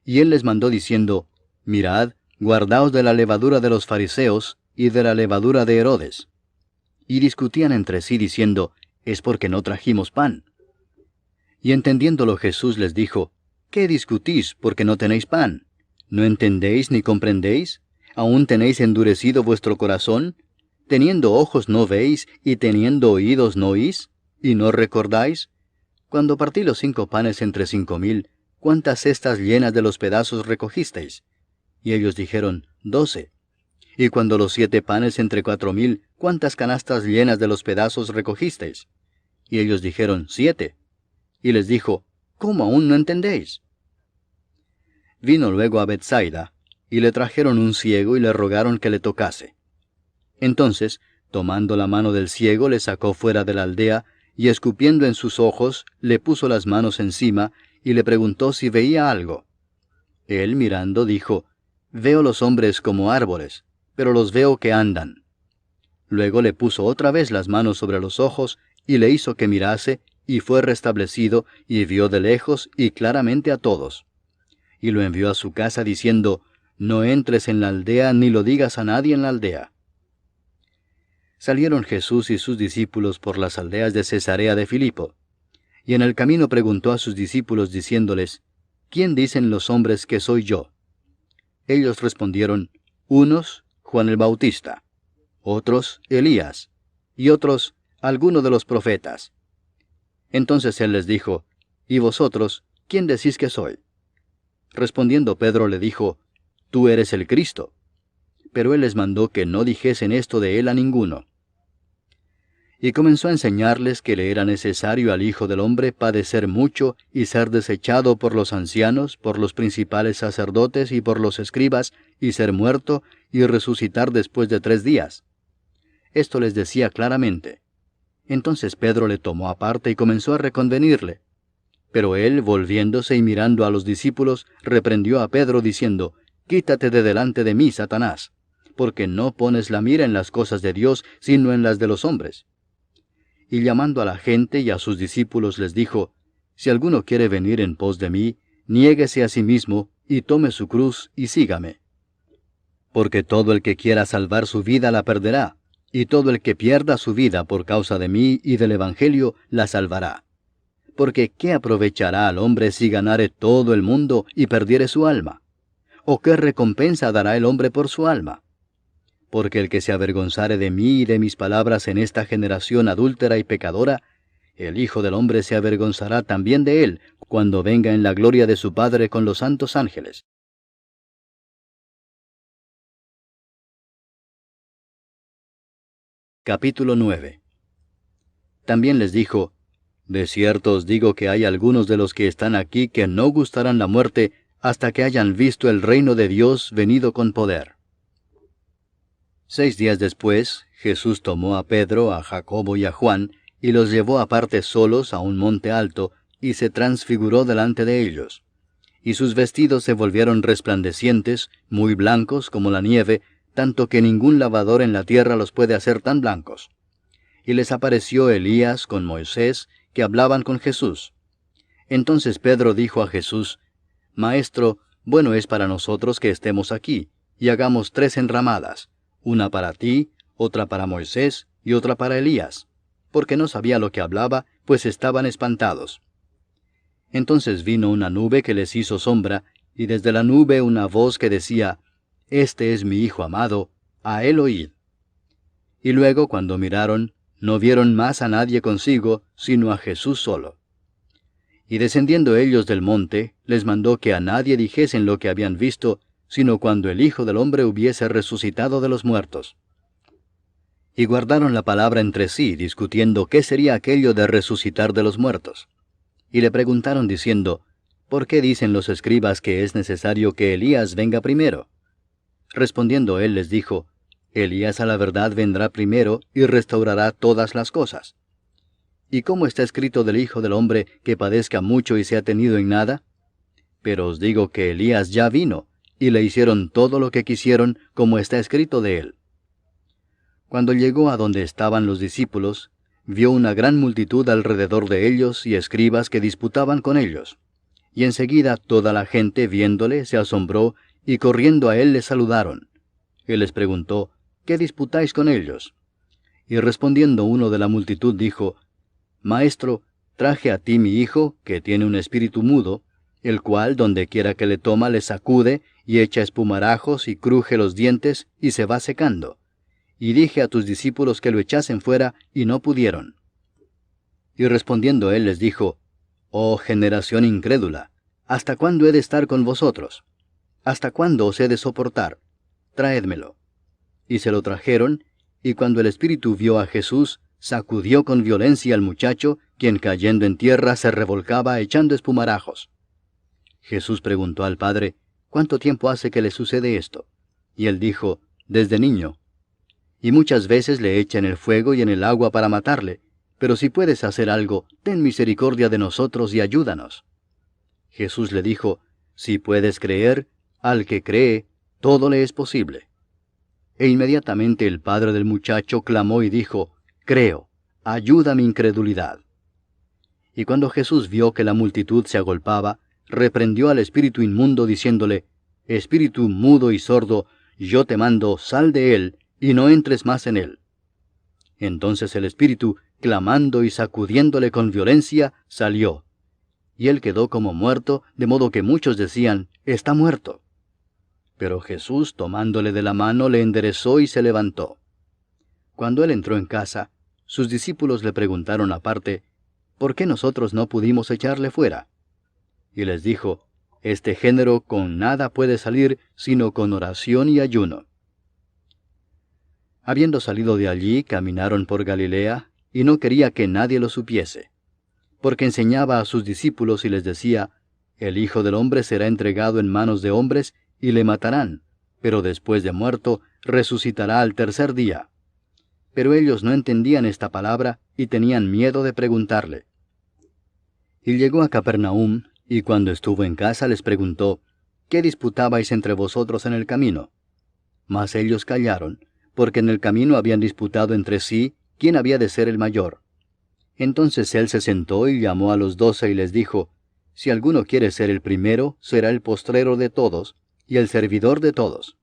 Y él les mandó diciendo, mirad, guardaos de la levadura de los fariseos y de la levadura de Herodes. Y discutían entre sí diciendo, es porque no trajimos pan. Y entendiéndolo Jesús les dijo, ¿qué discutís porque no tenéis pan? ¿No entendéis ni comprendéis? ¿Aún tenéis endurecido vuestro corazón? ¿Teniendo ojos no veis, y teniendo oídos no oís? ¿Y no recordáis? Cuando partí los 5 panes entre 5,000, ¿cuántas cestas llenas de los pedazos recogisteis? Y ellos dijeron, 12. Y cuando los 7 panes entre 4,000, ¿cuántas canastas llenas de los pedazos recogisteis? Y ellos dijeron, 7. Y les dijo, ¿cómo aún no entendéis? Vino luego a Bethsaida, y le trajeron un ciego y le rogaron que le tocase. Entonces, tomando la mano del ciego, le sacó fuera de la aldea, y escupiendo en sus ojos, le puso las manos encima, y le preguntó si veía algo. Él, mirando, dijo, veo los hombres como árboles, pero los veo que andan. Luego le puso otra vez las manos sobre los ojos, y le hizo que mirase, y fue restablecido, y vio de lejos y claramente a todos. Y lo envió a su casa diciendo, no entres en la aldea ni lo digas a nadie en la aldea. Salieron Jesús y sus discípulos por las aldeas de Cesarea de Filipo. Y en el camino preguntó a sus discípulos diciéndoles, ¿quién dicen los hombres que soy yo? Ellos respondieron, unos, Juan el Bautista, otros, Elías, y otros, alguno de los profetas. Entonces él les dijo, ¿y vosotros, quién decís que soy? Respondiendo Pedro le dijo, tú eres el Cristo. Pero él les mandó que no dijesen esto de él a ninguno. Y comenzó a enseñarles que le era necesario al Hijo del Hombre padecer mucho y ser desechado por los ancianos, por los principales sacerdotes y por los escribas, y ser muerto y resucitar después de 3 días. Esto les decía claramente. Entonces Pedro le tomó aparte y comenzó a reconvenirle. Pero él, volviéndose y mirando a los discípulos, reprendió a Pedro diciendo, quítate de delante de mí, Satanás, porque no pones la mira en las cosas de Dios, sino en las de los hombres. Y llamando a la gente y a sus discípulos les dijo, si alguno quiere venir en pos de mí, niéguese a sí mismo, y tome su cruz, y sígame. Porque todo el que quiera salvar su vida la perderá, y todo el que pierda su vida por causa de mí y del Evangelio la salvará. Porque ¿qué aprovechará al hombre si ganare todo el mundo y perdiere su alma? ¿O qué recompensa dará el hombre por su alma? Porque el que se avergonzare de mí y de mis palabras en esta generación adúltera y pecadora, El Hijo del Hombre se avergonzará también de él, cuando venga en la gloria de su Padre con los santos ángeles. Capítulo 9. También les dijo: De cierto os digo que hay algunos de los que están aquí que no gustarán la muerte hasta que hayan visto el reino de Dios venido con poder. 6 días después, Jesús tomó a Pedro, a Jacobo y a Juan, y los llevó aparte solos a un monte alto, y se transfiguró delante de ellos. Y sus vestidos se volvieron resplandecientes, muy blancos como la nieve, tanto que ningún lavador en la tierra los puede hacer tan blancos. Y les apareció Elías con Moisés, que hablaban con Jesús. Entonces Pedro dijo a Jesús: Maestro, bueno es para nosotros que estemos aquí, y hagamos 3 enramadas, una para ti, otra para Moisés, y otra para Elías, porque no sabía lo que hablaba, pues estaban espantados. Entonces vino una nube que les hizo sombra, y desde la nube una voz que decía: Este es mi Hijo amado, a él oíd. Y luego, cuando miraron, no vieron más a nadie consigo, sino a Jesús solo. Y descendiendo ellos del monte, les mandó que a nadie dijesen lo que habían visto, sino cuando el Hijo del Hombre hubiese resucitado de los muertos. Y guardaron la palabra entre sí, discutiendo qué sería aquello de resucitar de los muertos. Y le preguntaron diciendo: ¿Por qué dicen los escribas que es necesario que Elías venga primero? Respondiendo él les dijo: Elías a la verdad vendrá primero y restaurará todas las cosas. ¿Y cómo está escrito del Hijo del Hombre que padezca mucho y sea tenido en nada? Pero os digo que Elías ya vino, y le hicieron todo lo que quisieron, como está escrito de él. Cuando llegó a donde estaban los discípulos, vio una gran multitud alrededor de ellos y escribas que disputaban con ellos. Y enseguida toda la gente, viéndole, se asombró, y corriendo a él le saludaron. Él les preguntó: ¿Qué disputáis con ellos? Y respondiendo uno de la multitud dijo: Maestro, traje a ti mi hijo, que tiene un espíritu mudo, el cual donde quiera que le toma le sacude, y echa espumarajos, y cruje los dientes, y se va secando. Y dije a tus discípulos que lo echasen fuera, y no pudieron. Y respondiendo él les dijo: Oh generación incrédula, ¿hasta cuándo he de estar con vosotros? ¿Hasta cuándo os he de soportar? Traédmelo. Y se lo trajeron, y cuando el espíritu vio a Jesús, sacudió con violencia al muchacho, quien cayendo en tierra se revolcaba echando espumarajos. Jesús preguntó al padre: ¿Cuánto tiempo hace que le sucede esto? Y él dijo: Desde niño. Y muchas veces le echa en el fuego y en el agua para matarle, pero si puedes hacer algo, ten misericordia de nosotros y ayúdanos. Jesús le dijo: Si puedes creer, al que cree, todo le es posible. E inmediatamente el padre del muchacho clamó y dijo: Creo, ayuda mi incredulidad. Y cuando Jesús vio que la multitud se agolpaba, reprendió al espíritu inmundo, diciéndole: Espíritu mudo y sordo, yo te mando, sal de él, y no entres más en él. Entonces el espíritu, clamando y sacudiéndole con violencia, salió. Y él quedó como muerto, de modo que muchos decían: Está muerto. Pero Jesús, tomándole de la mano, le enderezó y se levantó. Cuando él entró en casa, sus discípulos le preguntaron aparte: ¿Por qué nosotros no pudimos echarle fuera? Y les dijo: Este género con nada puede salir, sino con oración y ayuno. Habiendo salido de allí, caminaron por Galilea, y no quería que nadie lo supiese, porque enseñaba a sus discípulos y les decía: El Hijo del Hombre será entregado en manos de hombres, y le matarán, pero después de muerto, resucitará al tercer día. Pero ellos no entendían esta palabra, y tenían miedo de preguntarle. Y llegó a Capernaum, y cuando estuvo en casa les preguntó: ¿Qué disputabais entre vosotros en el camino? Mas ellos callaron, porque en el camino habían disputado entre sí quién había de ser el mayor. Entonces él se sentó y llamó a los 12 y les dijo: Si alguno quiere ser el primero, será el postrero de todos, y el servidor de todos.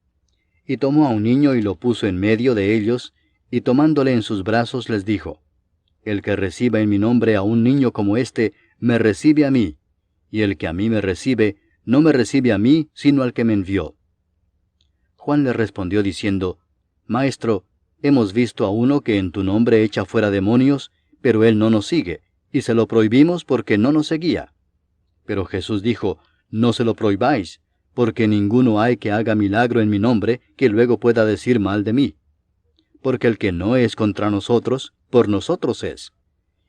Y tomó a un niño y lo puso en medio de ellos, y tomándole en sus brazos les dijo: El que reciba en mi nombre a un niño como este, me recibe a mí, y el que a mí me recibe, no me recibe a mí, sino al que me envió. Juan le respondió diciendo: Maestro, hemos visto a uno que en tu nombre echa fuera demonios, pero él no nos sigue, y se lo prohibimos porque no nos seguía. Pero Jesús dijo, no se lo prohibáis, porque ninguno hay que haga milagro en mi nombre que luego pueda decir mal de mí. Porque el que no es contra nosotros, por nosotros es.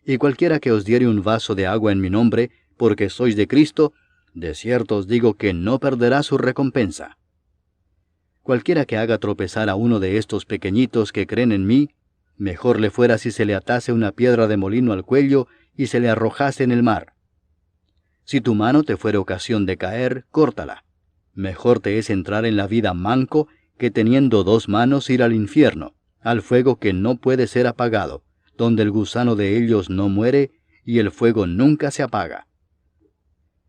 Y cualquiera que os diere un vaso de agua en mi nombre, porque sois de Cristo, de cierto os digo que no perderá su recompensa. Cualquiera que haga tropezar a uno de estos pequeñitos que creen en mí, mejor le fuera si se le atase una piedra de molino al cuello y se le arrojase en el mar. Si tu mano te fuere ocasión de caer, córtala. Mejor te es entrar en la vida manco que teniendo 2 manos ir al infierno, al fuego que no puede ser apagado, donde el gusano de ellos no muere y el fuego nunca se apaga.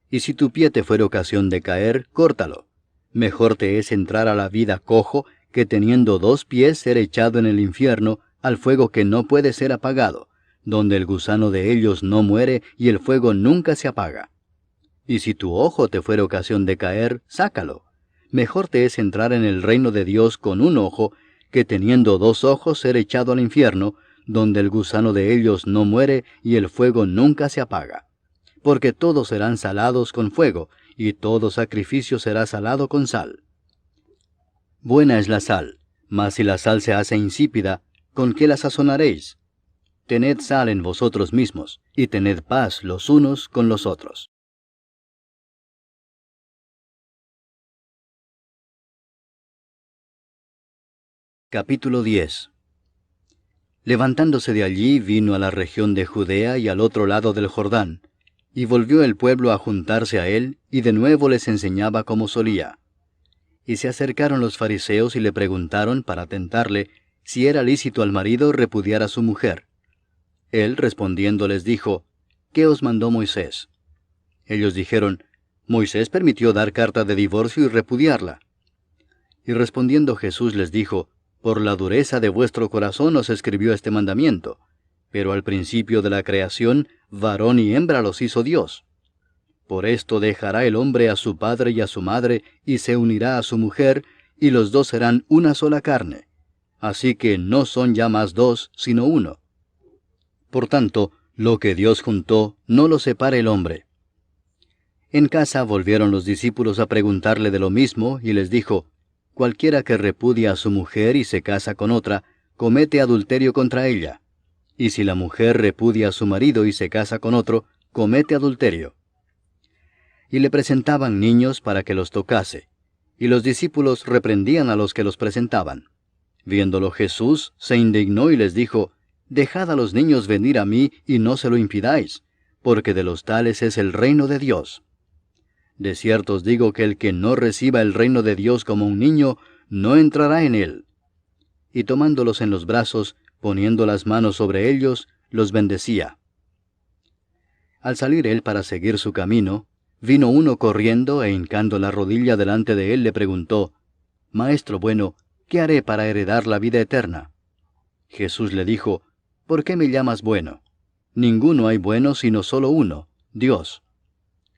Y si tu pie te fuere ocasión de caer, córtalo. Mejor te es entrar a la vida cojo que teniendo 2 pies ser echado en el infierno, al fuego que no puede ser apagado, donde el gusano de ellos no muere y el fuego nunca se apaga. Y si tu ojo te fuere ocasión de caer, sácalo. Mejor te es entrar en el reino de Dios con un ojo, que teniendo 2 ojos ser echado al infierno, donde el gusano de ellos no muere y el fuego nunca se apaga. Porque todos serán salados con fuego, y todo sacrificio será salado con sal. Buena es la sal, mas si la sal se hace insípida, ¿con qué la sazonaréis? Tened sal en vosotros mismos, y tened paz los unos con los otros. Capítulo 10. Levantándose de allí, vino a la región de Judea y al otro lado del Jordán, y volvió el pueblo a juntarse a él, y de nuevo les enseñaba como solía. Y se acercaron los fariseos y le preguntaron, para tentarle, si era lícito al marido repudiar a su mujer. Él, respondiendo, les dijo, ¿qué os mandó Moisés? Ellos dijeron, Moisés permitió dar carta de divorcio y repudiarla. Y respondiendo Jesús les dijo, por la dureza de vuestro corazón os escribió este mandamiento, pero al principio de la creación, varón y hembra los hizo Dios. Por esto dejará el hombre a su padre y a su madre, y se unirá a su mujer, y los dos serán una sola carne. Así que no son ya más 2, sino 1. Por tanto, lo que Dios juntó, no lo separe el hombre. En casa volvieron los discípulos a preguntarle de lo mismo, y les dijo, cualquiera que repudia a su mujer y se casa con otra, comete adulterio contra ella. Y si la mujer repudia a su marido y se casa con otro, comete adulterio. Y le presentaban niños para que los tocase, y los discípulos reprendían a los que los presentaban. Viéndolo Jesús, se indignó y les dijo, dejad a los niños venir a mí y no se lo impidáis, porque de los tales es el reino de Dios. De cierto os digo que el que no reciba el reino de Dios como un niño, no entrará en él. Y tomándolos en los brazos, poniendo las manos sobre ellos, los bendecía. Al salir él para seguir su camino, vino uno corriendo e hincando la rodilla delante de él le preguntó, Maestro bueno, ¿qué haré para heredar la vida eterna? Jesús le dijo, ¿por qué me llamas bueno? Ninguno hay bueno sino solo uno, Dios.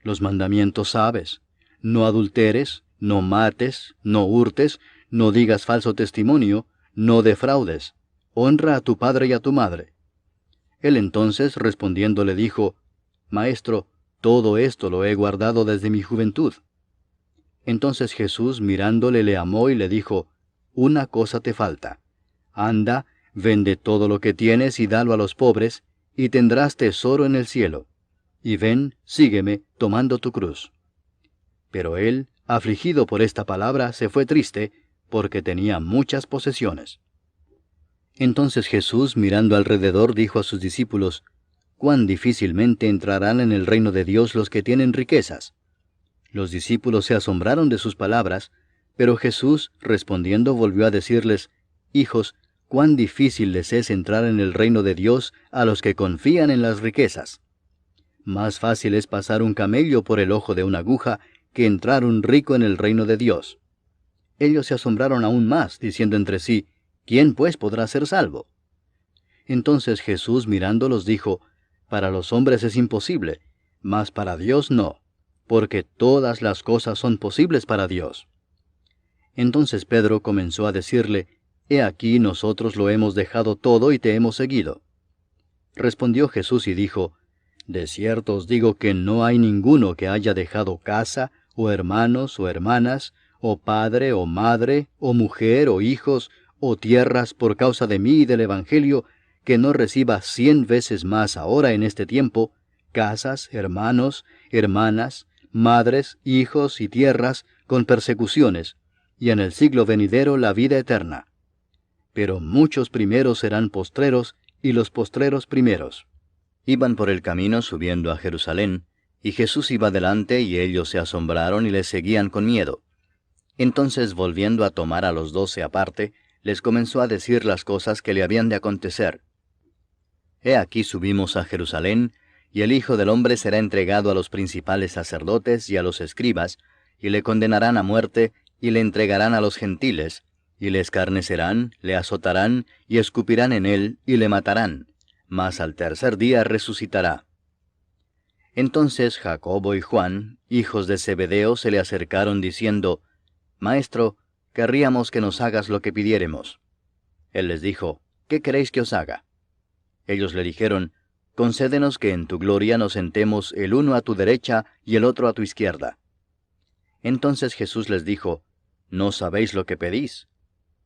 Los mandamientos sabes, no adulteres, no mates, no hurtes, no digas falso testimonio, no defraudes, honra a tu padre y a tu madre. Él entonces respondiendo le dijo, Maestro, todo esto lo he guardado desde mi juventud. Entonces Jesús mirándole le amó y le dijo, una cosa te falta. Anda, vende todo lo que tienes y dalo a los pobres, y tendrás tesoro en el cielo. Y ven, sígueme, tomando tu cruz. Pero él, afligido por esta palabra, se fue triste, porque tenía muchas posesiones. Entonces Jesús, mirando alrededor, dijo a sus discípulos, cuán difícilmente entrarán en el reino de Dios los que tienen riquezas. Los discípulos se asombraron de sus palabras, pero Jesús, respondiendo, volvió a decirles, hijos, cuán difícil les es entrar en el reino de Dios a los que confían en las riquezas. Más fácil es pasar un camello por el ojo de una aguja que entrar un rico en el reino de Dios. Ellos se asombraron aún más, diciendo entre sí, ¿quién pues podrá ser salvo? Entonces Jesús mirándolos dijo, para los hombres es imposible, mas para Dios no, porque todas las cosas son posibles para Dios. Entonces Pedro comenzó a decirle, He aquí nosotros lo hemos dejado todo y te hemos seguido. Respondió Jesús y dijo, De cierto os digo que no hay ninguno que haya dejado casa, o hermanos, o hermanas, o padre, o madre, o mujer, o hijos, o tierras por causa de mí y del Evangelio, que no reciba 100 veces más ahora en este tiempo, casas, hermanos, hermanas, madres, hijos y tierras, con persecuciones, y en el siglo venidero la vida eterna. Pero muchos primeros serán postreros, y los postreros primeros. Iban por el camino subiendo a Jerusalén, y Jesús iba delante, y ellos se asombraron y le seguían con miedo. Entonces, volviendo a tomar a los 12 aparte, les comenzó a decir las cosas que le habían de acontecer. He aquí subimos a Jerusalén, y el Hijo del Hombre será entregado a los principales sacerdotes y a los escribas, y le condenarán a muerte, y le entregarán a los gentiles, y le escarnecerán, le azotarán, y escupirán en él, y le matarán, mas al tercer día resucitará. Entonces Jacobo y Juan, hijos de Zebedeo, se le acercaron diciendo, Maestro, querríamos que nos hagas lo que pidiéremos. Él les dijo, ¿qué queréis que os haga? Ellos le dijeron, Concédenos que en tu gloria nos sentemos el uno a tu derecha y el otro a tu izquierda. Entonces Jesús les dijo, ¿no sabéis lo que pedís?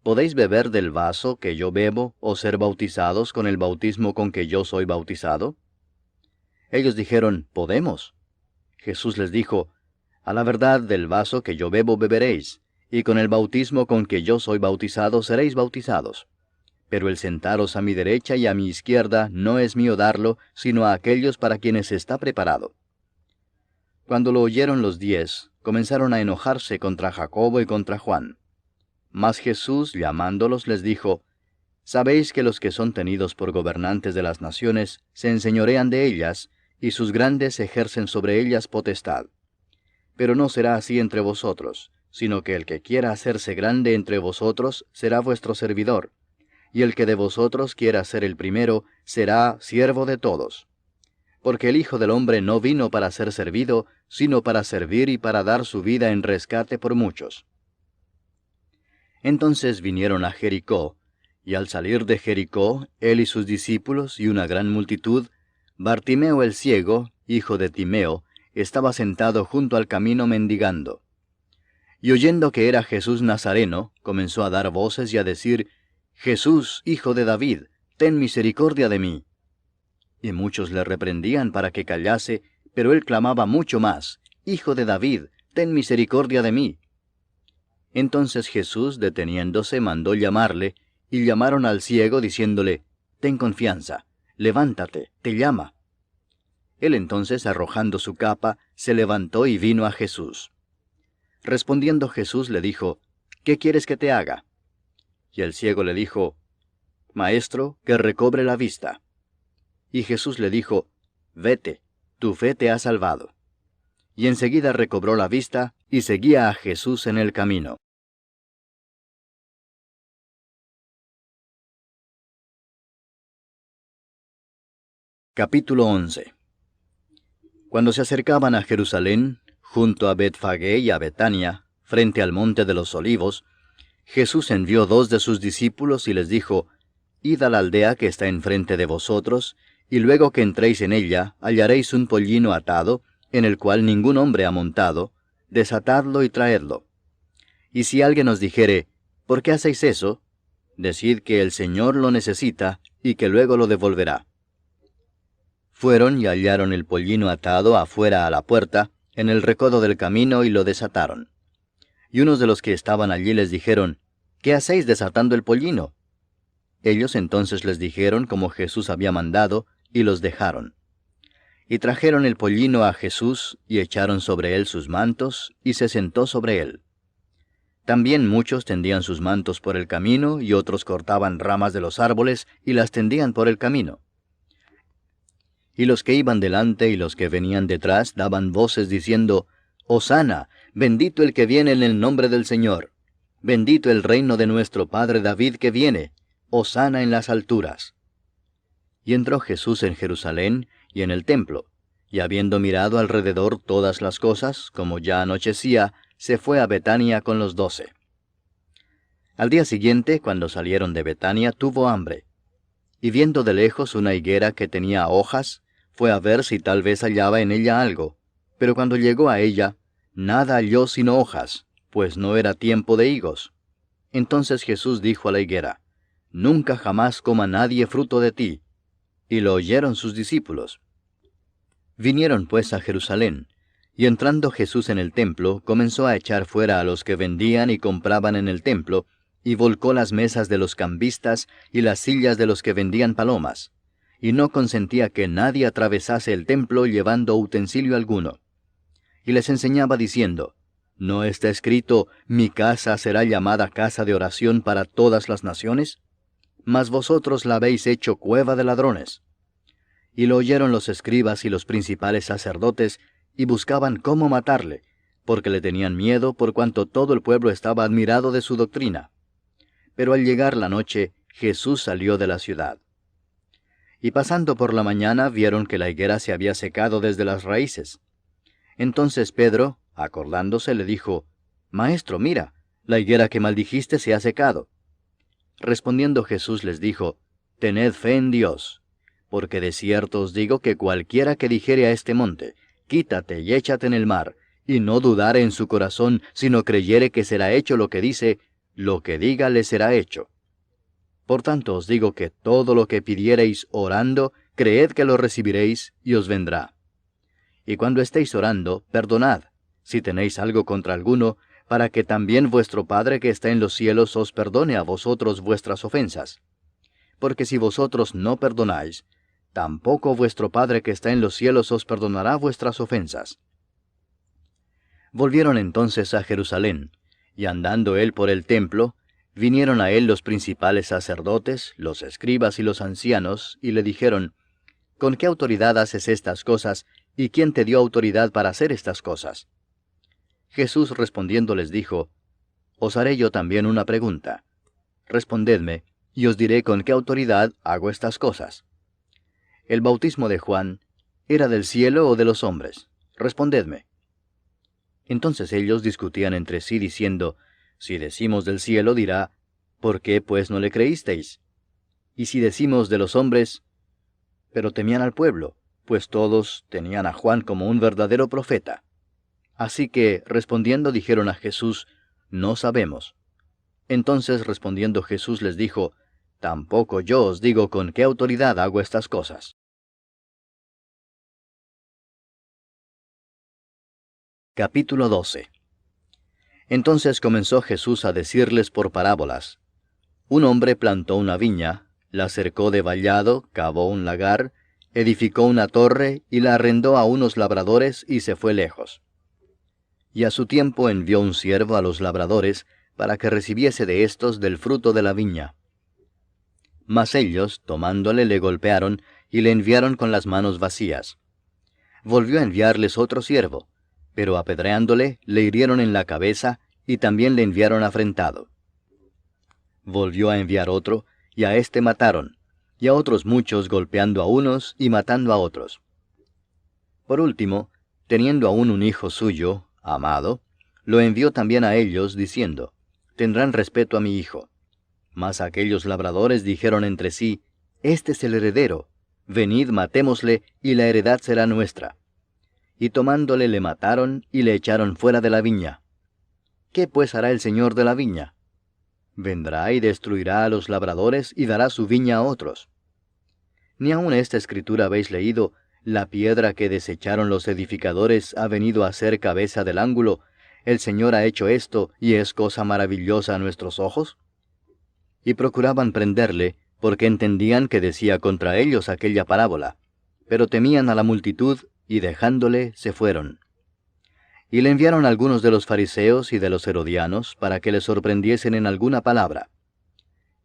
¿Podéis beber del vaso que yo bebo, o ser bautizados con el bautismo con que yo soy bautizado? Ellos dijeron, Podemos. Jesús les dijo, A la verdad del vaso que yo bebo beberéis, y con el bautismo con que yo soy bautizado seréis bautizados. Pero el sentaros a mi derecha y a mi izquierda no es mío darlo, sino a aquellos para quienes está preparado. Cuando lo oyeron los 10, comenzaron a enojarse contra Jacobo y contra Juan. Mas Jesús, llamándolos, les dijo, Sabéis que los que son tenidos por gobernantes de las naciones se enseñorean de ellas, y sus grandes ejercen sobre ellas potestad. Pero no será así entre vosotros, sino que el que quiera hacerse grande entre vosotros será vuestro servidor, y el que de vosotros quiera ser el primero será siervo de todos. Porque el Hijo del Hombre no vino para ser servido, sino para servir y para dar su vida en rescate por muchos. Entonces vinieron a Jericó, y al salir de Jericó, él y sus discípulos y una gran multitud, Bartimeo el ciego, hijo de Timeo, estaba sentado junto al camino mendigando. Y oyendo que era Jesús Nazareno, comenzó a dar voces y a decir, Jesús, hijo de David, ten misericordia de mí. Y muchos le reprendían para que callase, pero él clamaba mucho más, Hijo de David, ten misericordia de mí. Entonces Jesús, deteniéndose, mandó llamarle, y llamaron al ciego, diciéndole, Ten confianza, levántate, te llama. Él entonces, arrojando su capa, se levantó y vino a Jesús. Respondiendo Jesús le dijo, ¿qué quieres que te haga? Y el ciego le dijo, Maestro, que recobre la vista. Y Jesús le dijo, Vete, tu fe te ha salvado. Y enseguida recobró la vista, y seguía a Jesús en el camino. Capítulo 11. Cuando se acercaban a Jerusalén, junto a Betfagé y a Betania, frente al monte de los Olivos, Jesús envió 2 de sus discípulos y les dijo, Id a la aldea que está enfrente de vosotros, y luego que entréis en ella, hallaréis un pollino atado, en el cual ningún hombre ha montado, desatadlo y traedlo. Y si alguien os dijere, ¿por qué hacéis eso? Decid que el Señor lo necesita, y que luego lo devolverá. Fueron y hallaron el pollino atado afuera a la puerta, en el recodo del camino, y lo desataron. Y unos de los que estaban allí les dijeron, ¿qué hacéis desatando el pollino? Ellos entonces les dijeron como Jesús había mandado, y los dejaron. Y trajeron el pollino a Jesús, y echaron sobre él sus mantos, y se sentó sobre él. También muchos tendían sus mantos por el camino, y otros cortaban ramas de los árboles, y las tendían por el camino. Y los que iban delante y los que venían detrás daban voces diciendo, Hosana, bendito el que viene en el nombre del Señor. Bendito el reino de nuestro padre David que viene. Hosana en las alturas. Y entró Jesús en Jerusalén y en el templo, y habiendo mirado alrededor todas las cosas, como ya anochecía, se fue a Betania con los 12. Al día siguiente, cuando salieron de Betania, tuvo hambre. Y viendo de lejos una higuera que tenía hojas, fue a ver si tal vez hallaba en ella algo, pero cuando llegó a ella, nada halló sino hojas, pues no era tiempo de higos. Entonces Jesús dijo a la higuera, Nunca jamás coma nadie fruto de ti. Y lo oyeron sus discípulos. Vinieron pues a Jerusalén, y entrando Jesús en el templo, comenzó a echar fuera a los que vendían y compraban en el templo, y volcó las mesas de los cambistas y las sillas de los que vendían palomas, y no consentía que nadie atravesase el templo llevando utensilio alguno. Y les enseñaba diciendo, ¿No está escrito, mi casa será llamada casa de oración para todas las naciones? Mas vosotros la habéis hecho cueva de ladrones. Y lo oyeron los escribas y los principales sacerdotes, y buscaban cómo matarle, porque le tenían miedo por cuanto todo el pueblo estaba admirado de su doctrina. Pero al llegar la noche, Jesús salió de la ciudad. Y pasando por la mañana vieron que la higuera se había secado desde las raíces. Entonces Pedro, acordándose, le dijo, Maestro, mira, la higuera que maldijiste se ha secado. Respondiendo Jesús les dijo, Tened fe en Dios, porque de cierto os digo que cualquiera que dijere a este monte, Quítate y échate en el mar, y no dudare en su corazón, sino creyere que será hecho lo que dice, lo que diga le será hecho. Por tanto os digo que todo lo que pidiereis orando, creed que lo recibiréis, y os vendrá. Y cuando estéis orando, perdonad, si tenéis algo contra alguno, para que también vuestro Padre que está en los cielos os perdone a vosotros vuestras ofensas. Porque si vosotros no perdonáis, tampoco vuestro Padre que está en los cielos os perdonará vuestras ofensas. Volvieron entonces a Jerusalén, y andando él por el templo, vinieron a él los principales sacerdotes, los escribas y los ancianos, y le dijeron, ¿Con qué autoridad haces estas cosas, y quién te dio autoridad para hacer estas cosas? Jesús respondiendo les dijo, Os haré yo también una pregunta. Respondedme, y os diré con qué autoridad hago estas cosas. ¿El bautismo de Juan era del cielo o de los hombres? Respondedme. Entonces ellos discutían entre sí diciendo, Si decimos del cielo, dirá, ¿por qué pues no le creísteis? Y si decimos de los hombres, pero temían al pueblo, pues todos tenían a Juan como un verdadero profeta. Así que, respondiendo, dijeron a Jesús, No sabemos. Entonces respondiendo Jesús les dijo, Tampoco yo os digo con qué autoridad hago estas cosas. Capítulo 12. Entonces comenzó Jesús a decirles por parábolas. Un hombre plantó una viña, la cercó de vallado, cavó un lagar, edificó una torre y la arrendó a unos labradores y se fue lejos. Y a su tiempo envió un siervo a los labradores, para que recibiese de éstos del fruto de la viña. Mas ellos, tomándole, le golpearon, y le enviaron con las manos vacías. Volvió a enviarles otro siervo, pero apedreándole, le hirieron en la cabeza, y también le enviaron afrentado. Volvió a enviar otro, y a éste mataron, y a otros muchos golpeando a unos y matando a otros. Por último, teniendo aún un hijo suyo, amado, lo envió también a ellos, diciendo, Tendrán respeto a mi hijo. Mas aquellos labradores dijeron entre sí, Este es el heredero, venid matémosle, y la heredad será nuestra. Y tomándole le mataron, y le echaron fuera de la viña. ¿Qué pues hará el señor de la viña? Vendrá y destruirá a los labradores, y dará su viña a otros. Ni aun esta escritura habéis leído, la piedra que desecharon los edificadores ha venido a ser cabeza del ángulo, el Señor ha hecho esto, y es cosa maravillosa a nuestros ojos. Y procuraban prenderle, porque entendían que decía contra ellos aquella parábola, pero temían a la multitud, y dejándole, se fueron. Y le enviaron algunos de los fariseos y de los herodianos, para que le sorprendiesen en alguna palabra.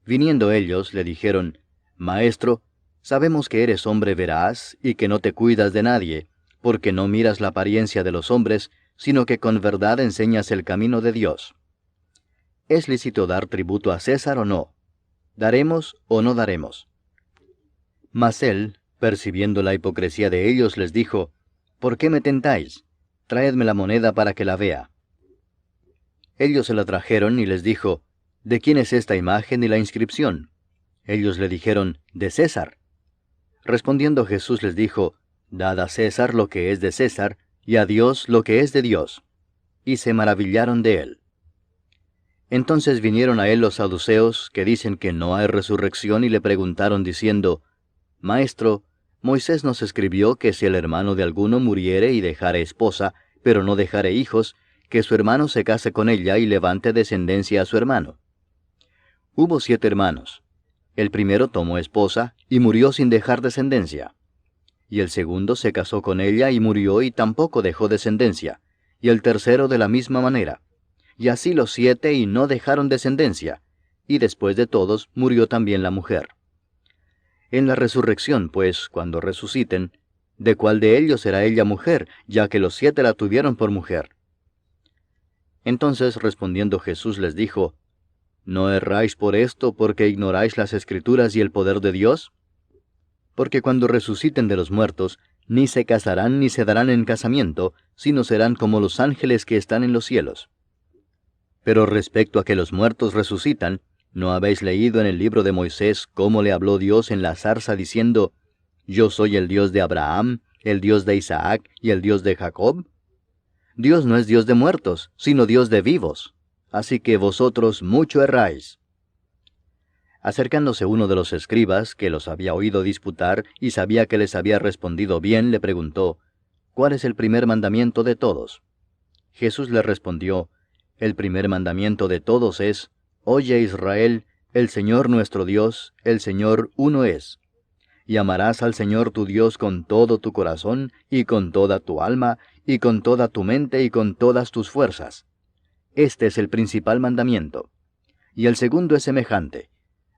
Viniendo ellos, le dijeron, Maestro, sabemos que eres hombre veraz, y que no te cuidas de nadie, porque no miras la apariencia de los hombres, sino que con verdad enseñas el camino de Dios. ¿Es lícito dar tributo a César o no? ¿Daremos o no daremos? Mas él, percibiendo la hipocresía de ellos, les dijo, ¿Por qué me tentáis? Traedme la moneda para que la vea. Ellos se la trajeron y les dijo, ¿De quién es esta imagen y la inscripción? Ellos le dijeron, de César. Respondiendo Jesús les dijo, Dad a César lo que es de César, y a Dios lo que es de Dios. Y se maravillaron de él. Entonces vinieron a él los saduceos, que dicen que no hay resurrección, y le preguntaron diciendo, Maestro, Moisés nos escribió que si el hermano de alguno muriere y dejare esposa, pero no dejare hijos, que su hermano se case con ella y levante descendencia a su hermano. Hubo 7 hermanos. El primero tomó esposa, y murió sin dejar descendencia. Y el segundo se casó con ella, y murió, y tampoco dejó descendencia. Y el tercero de la misma manera. Y así los 7, y no dejaron descendencia. Y después de todos, murió también la mujer. En la resurrección, pues, cuando resuciten, ¿de cuál de ellos será ella mujer, ya que los 7 la tuvieron por mujer? Entonces respondiendo Jesús les dijo, ¿No erráis por esto, porque ignoráis las Escrituras y el poder de Dios? Porque cuando resuciten de los muertos, ni se casarán ni se darán en casamiento, sino serán como los ángeles que están en los cielos. Pero respecto a que los muertos resucitan, ¿no habéis leído en el libro de Moisés cómo le habló Dios en la zarza diciendo, Yo soy el Dios de Abraham, el Dios de Isaac y el Dios de Jacob? Dios no es Dios de muertos, sino Dios de vivos. Así que vosotros mucho erráis. Acercándose uno de los escribas, que los había oído disputar y sabía que les había respondido bien, le preguntó, ¿Cuál es el primer mandamiento de todos? Jesús le respondió, El primer mandamiento de todos es, Oye Israel, el Señor nuestro Dios, el Señor uno es. Y amarás al Señor tu Dios con todo tu corazón, y con toda tu alma, y con toda tu mente, y con todas tus fuerzas. Este es el principal mandamiento. Y el segundo es semejante.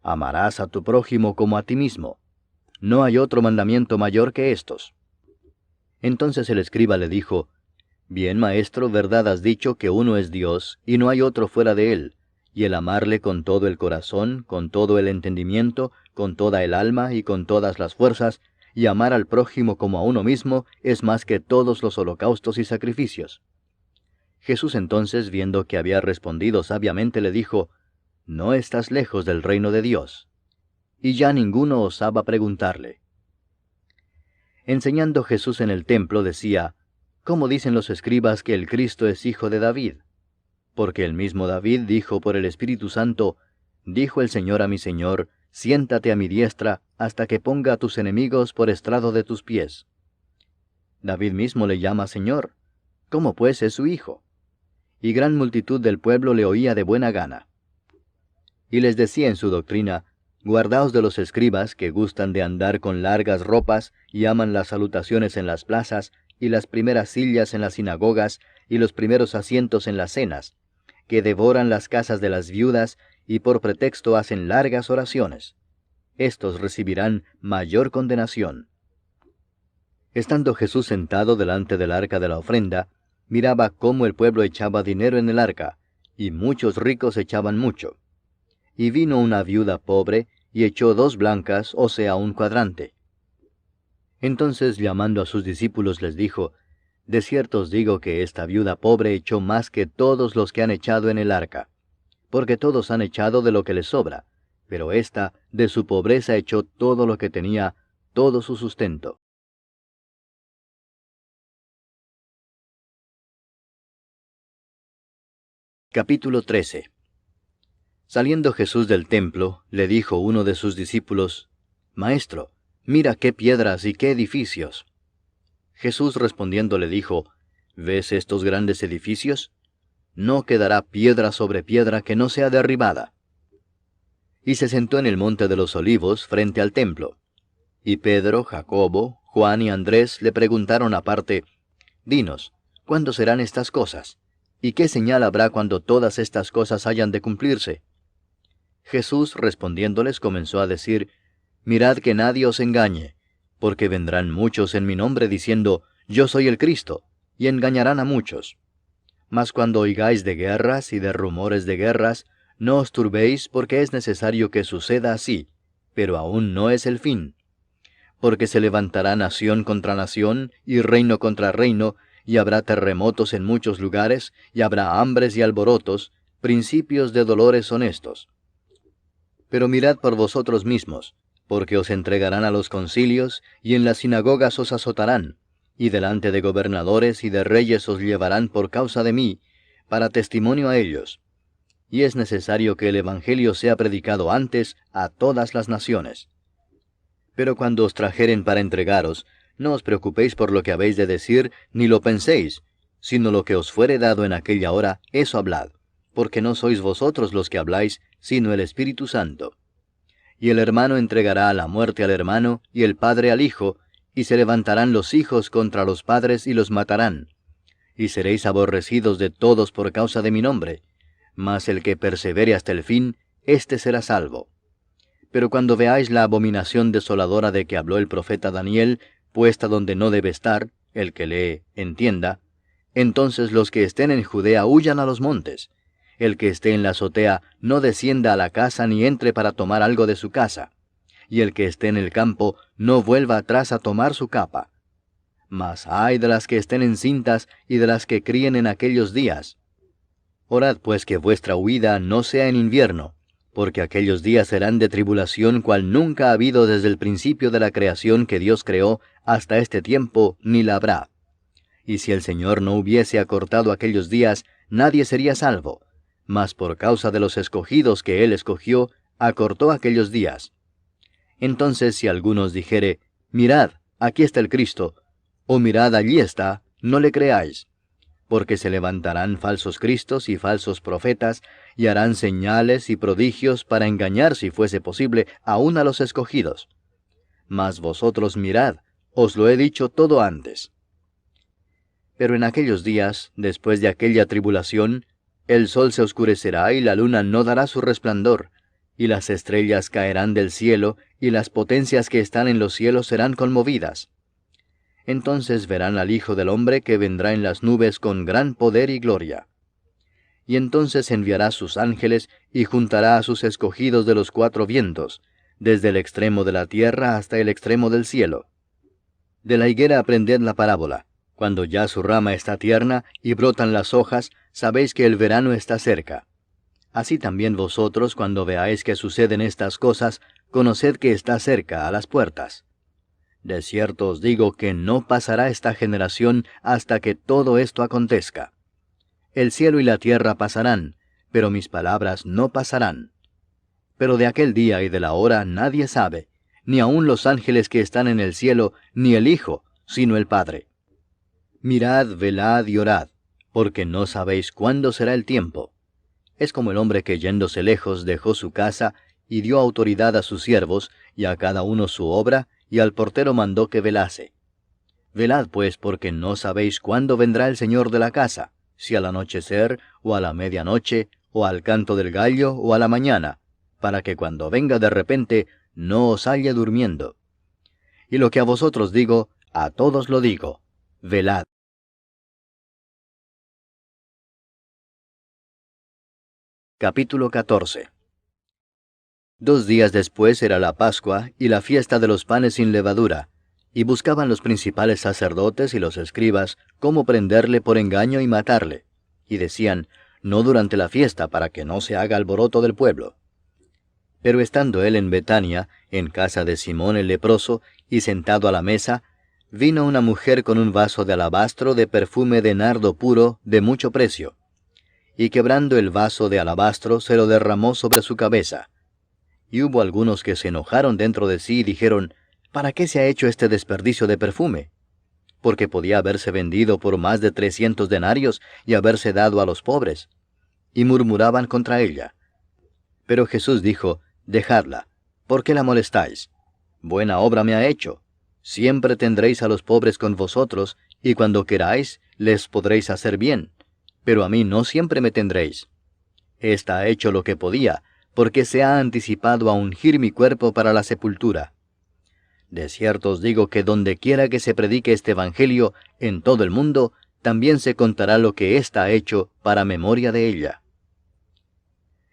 Amarás a tu prójimo como a ti mismo. No hay otro mandamiento mayor que estos. Entonces el escriba le dijo, Bien, maestro, verdad has dicho que uno es Dios, y no hay otro fuera de él, y el amarle con todo el corazón, con todo el entendimiento, con toda el alma y con todas las fuerzas, y amar al prójimo como a uno mismo, es más que todos los holocaustos y sacrificios. Jesús entonces, viendo que había respondido sabiamente, le dijo, No estás lejos del reino de Dios. Y ya ninguno osaba preguntarle. Enseñando Jesús en el templo, decía, ¿Cómo dicen los escribas que el Cristo es hijo de David? Porque el mismo David dijo por el Espíritu Santo, Dijo el Señor a mi Señor, Siéntate a mi diestra, hasta que ponga a tus enemigos por estrado de tus pies. David mismo le llama Señor. ¿Cómo pues es su hijo? Y gran multitud del pueblo le oía de buena gana. Y les decía en su doctrina, Guardaos de los escribas que gustan de andar con largas ropas y aman las salutaciones en las plazas, y las primeras sillas en las sinagogas, y los primeros asientos en las cenas, que devoran las casas de las viudas, y por pretexto hacen largas oraciones. Estos recibirán mayor condenación. Estando Jesús sentado delante del arca de la ofrenda, miraba cómo el pueblo echaba dinero en el arca, y muchos ricos echaban mucho. Y vino una viuda pobre, y echó 2 blancas, o sea, un cuadrante. Entonces, llamando a sus discípulos, les dijo, De cierto os digo que esta viuda pobre echó más que todos los que han echado en el arca, porque todos han echado de lo que les sobra, pero ésta de su pobreza echó todo lo que tenía, todo su sustento. Capítulo 13. Saliendo Jesús del templo, le dijo uno de sus discípulos, Maestro, mira qué piedras y qué edificios. Jesús respondiendo le dijo, ¿Ves estos grandes edificios? No quedará piedra sobre piedra que no sea derribada. Y se sentó en el monte de los olivos frente al templo. Y Pedro, Jacobo, Juan y Andrés le preguntaron aparte, Dinos, ¿cuándo serán estas cosas? ¿Y qué señal habrá cuando todas estas cosas hayan de cumplirse? Jesús respondiéndoles comenzó a decir, Mirad que nadie os engañe, porque vendrán muchos en mi nombre diciendo, Yo soy el Cristo, y engañarán a muchos. Mas cuando oigáis de guerras y de rumores de guerras, no os turbéis, porque es necesario que suceda así, pero aún no es el fin. Porque se levantará nación contra nación, y reino contra reino, y habrá terremotos en muchos lugares, y habrá hambres y alborotos, principios de dolores son estos. Pero mirad por vosotros mismos, porque os entregarán a los concilios, y en las sinagogas os azotarán, y delante de gobernadores y de reyes os llevarán por causa de mí, para testimonio a ellos. Y es necesario que el Evangelio sea predicado antes a todas las naciones. Pero cuando os trajeren para entregaros, no os preocupéis por lo que habéis de decir, ni lo penséis, sino lo que os fuere dado en aquella hora, eso hablad, porque no sois vosotros los que habláis, sino el Espíritu Santo. Y el hermano entregará a la muerte al hermano, y el padre al hijo, y se levantarán los hijos contra los padres y los matarán. Y seréis aborrecidos de todos por causa de mi nombre, mas el que persevere hasta el fin, éste será salvo. Pero cuando veáis la abominación desoladora de que habló el profeta Daniel, puesta donde no debe estar, el que lee, entienda, entonces los que estén en Judea huyan a los montes. El que esté en la azotea no descienda a la casa ni entre para tomar algo de su casa. Y el que esté en el campo no vuelva atrás a tomar su capa. Mas ay de las que estén encintas y de las que críen en aquellos días. Orad pues que vuestra huida no sea en invierno, porque aquellos días serán de tribulación cual nunca ha habido desde el principio de la creación que Dios creó hasta este tiempo, ni la habrá. Y si el Señor no hubiese acortado aquellos días, nadie sería salvo, mas por causa de los escogidos que Él escogió, acortó aquellos días. Entonces si alguno os dijere, mirad, aquí está el Cristo, o mirad, allí está, no le creáis. Porque se levantarán falsos cristos y falsos profetas, y harán señales y prodigios para engañar, si fuese posible, aun a los escogidos. Mas vosotros mirad, os lo he dicho todo antes. Pero en aquellos días, después de aquella tribulación, el sol se oscurecerá y la luna no dará su resplandor, y las estrellas caerán del cielo, y las potencias que están en los cielos serán conmovidas. Entonces verán al Hijo del Hombre que vendrá en las nubes con gran poder y gloria. Y entonces enviará sus ángeles y juntará a sus escogidos de los cuatro vientos, desde el extremo de la tierra hasta el extremo del cielo. De la higuera aprended la parábola. Cuando ya su rama está tierna y brotan las hojas, sabéis que el verano está cerca. Así también vosotros, cuando veáis que suceden estas cosas, conoced que está cerca, a las puertas. De cierto os digo que no pasará esta generación hasta que todo esto acontezca. El cielo y la tierra pasarán, pero mis palabras no pasarán. Pero de aquel día y de la hora nadie sabe, ni aun los ángeles que están en el cielo, ni el Hijo, sino el Padre. Mirad, velad y orad, porque no sabéis cuándo será el tiempo. Es como el hombre que yéndose lejos dejó su casa y dio autoridad a sus siervos, y a cada uno su obra, y al portero mandó que velase. Velad pues, porque no sabéis cuándo vendrá el Señor de la casa, si al anochecer, o a la medianoche, o al canto del gallo, o a la mañana, para que cuando venga de repente no os halle durmiendo. Y lo que a vosotros digo, a todos lo digo, velad. Capítulo 14. 2 días después era la Pascua y la fiesta de los panes sin levadura, y buscaban los principales sacerdotes y los escribas cómo prenderle por engaño y matarle. Y decían, no durante la fiesta, para que no se haga alboroto del pueblo. Pero estando él en Betania, en casa de Simón el leproso, y sentado a la mesa, vino una mujer con un vaso de alabastro de perfume de nardo puro de mucho precio. Y quebrando el vaso de alabastro, se lo derramó sobre su cabeza. Y hubo algunos que se enojaron dentro de sí y dijeron, ¿para qué se ha hecho este desperdicio de perfume? Porque podía haberse vendido por más de 300 denarios y haberse dado a los pobres. Y murmuraban contra ella. Pero Jesús dijo, dejadla, ¿por qué la molestáis? Buena obra me ha hecho. Siempre tendréis a los pobres con vosotros, y cuando queráis, les podréis hacer bien. Pero a mí no siempre me tendréis. Esta ha hecho lo que podía, porque se ha anticipado a ungir mi cuerpo para la sepultura. De cierto os digo que donde quiera que se predique este Evangelio en todo el mundo, también se contará lo que ésta ha hecho para memoria de ella.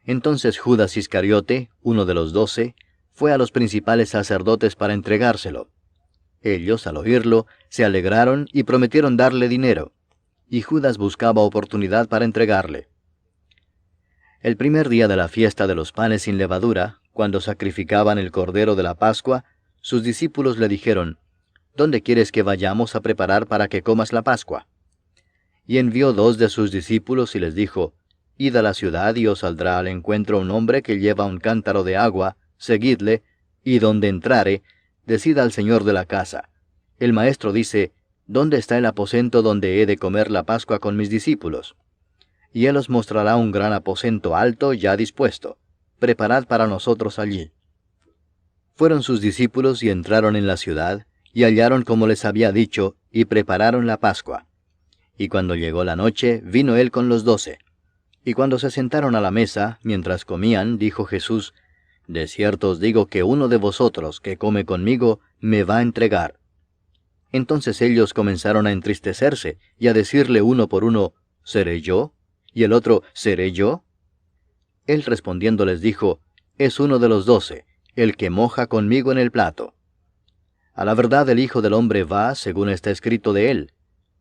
Entonces Judas Iscariote, uno de los 12, fue a los principales sacerdotes para entregárselo. Ellos, al oírlo, se alegraron y prometieron darle dinero, y Judas buscaba oportunidad para entregarle. El primer día de la fiesta de los panes sin levadura, Cuando sacrificaban el cordero de la Pascua, sus discípulos le dijeron, ¿Dónde quieres que vayamos a preparar para que comas la Pascua? Y envió 2 de sus discípulos y les dijo, Id a la ciudad y os saldrá al encuentro un hombre que lleva un cántaro de agua, seguidle, y donde entrare, decid al señor de la casa, el maestro dice, ¿dónde está el aposento donde he de comer la Pascua con mis discípulos? Y él os mostrará un gran aposento alto ya dispuesto. Preparad para nosotros allí. Fueron sus discípulos y entraron en la ciudad, y hallaron como les había dicho, y prepararon la Pascua. Y cuando llegó la noche, vino él con los 12. Y cuando se sentaron a la mesa, mientras comían, dijo Jesús, De cierto os digo que uno de vosotros que come conmigo, me va a entregar. Entonces ellos comenzaron a entristecerse, y a decirle uno por uno, ¿seré yo? Y el otro, ¿seré yo? Él respondiendo les dijo, Es uno de los 12, el que moja conmigo en el plato. A la verdad el Hijo del Hombre va, según está escrito de él.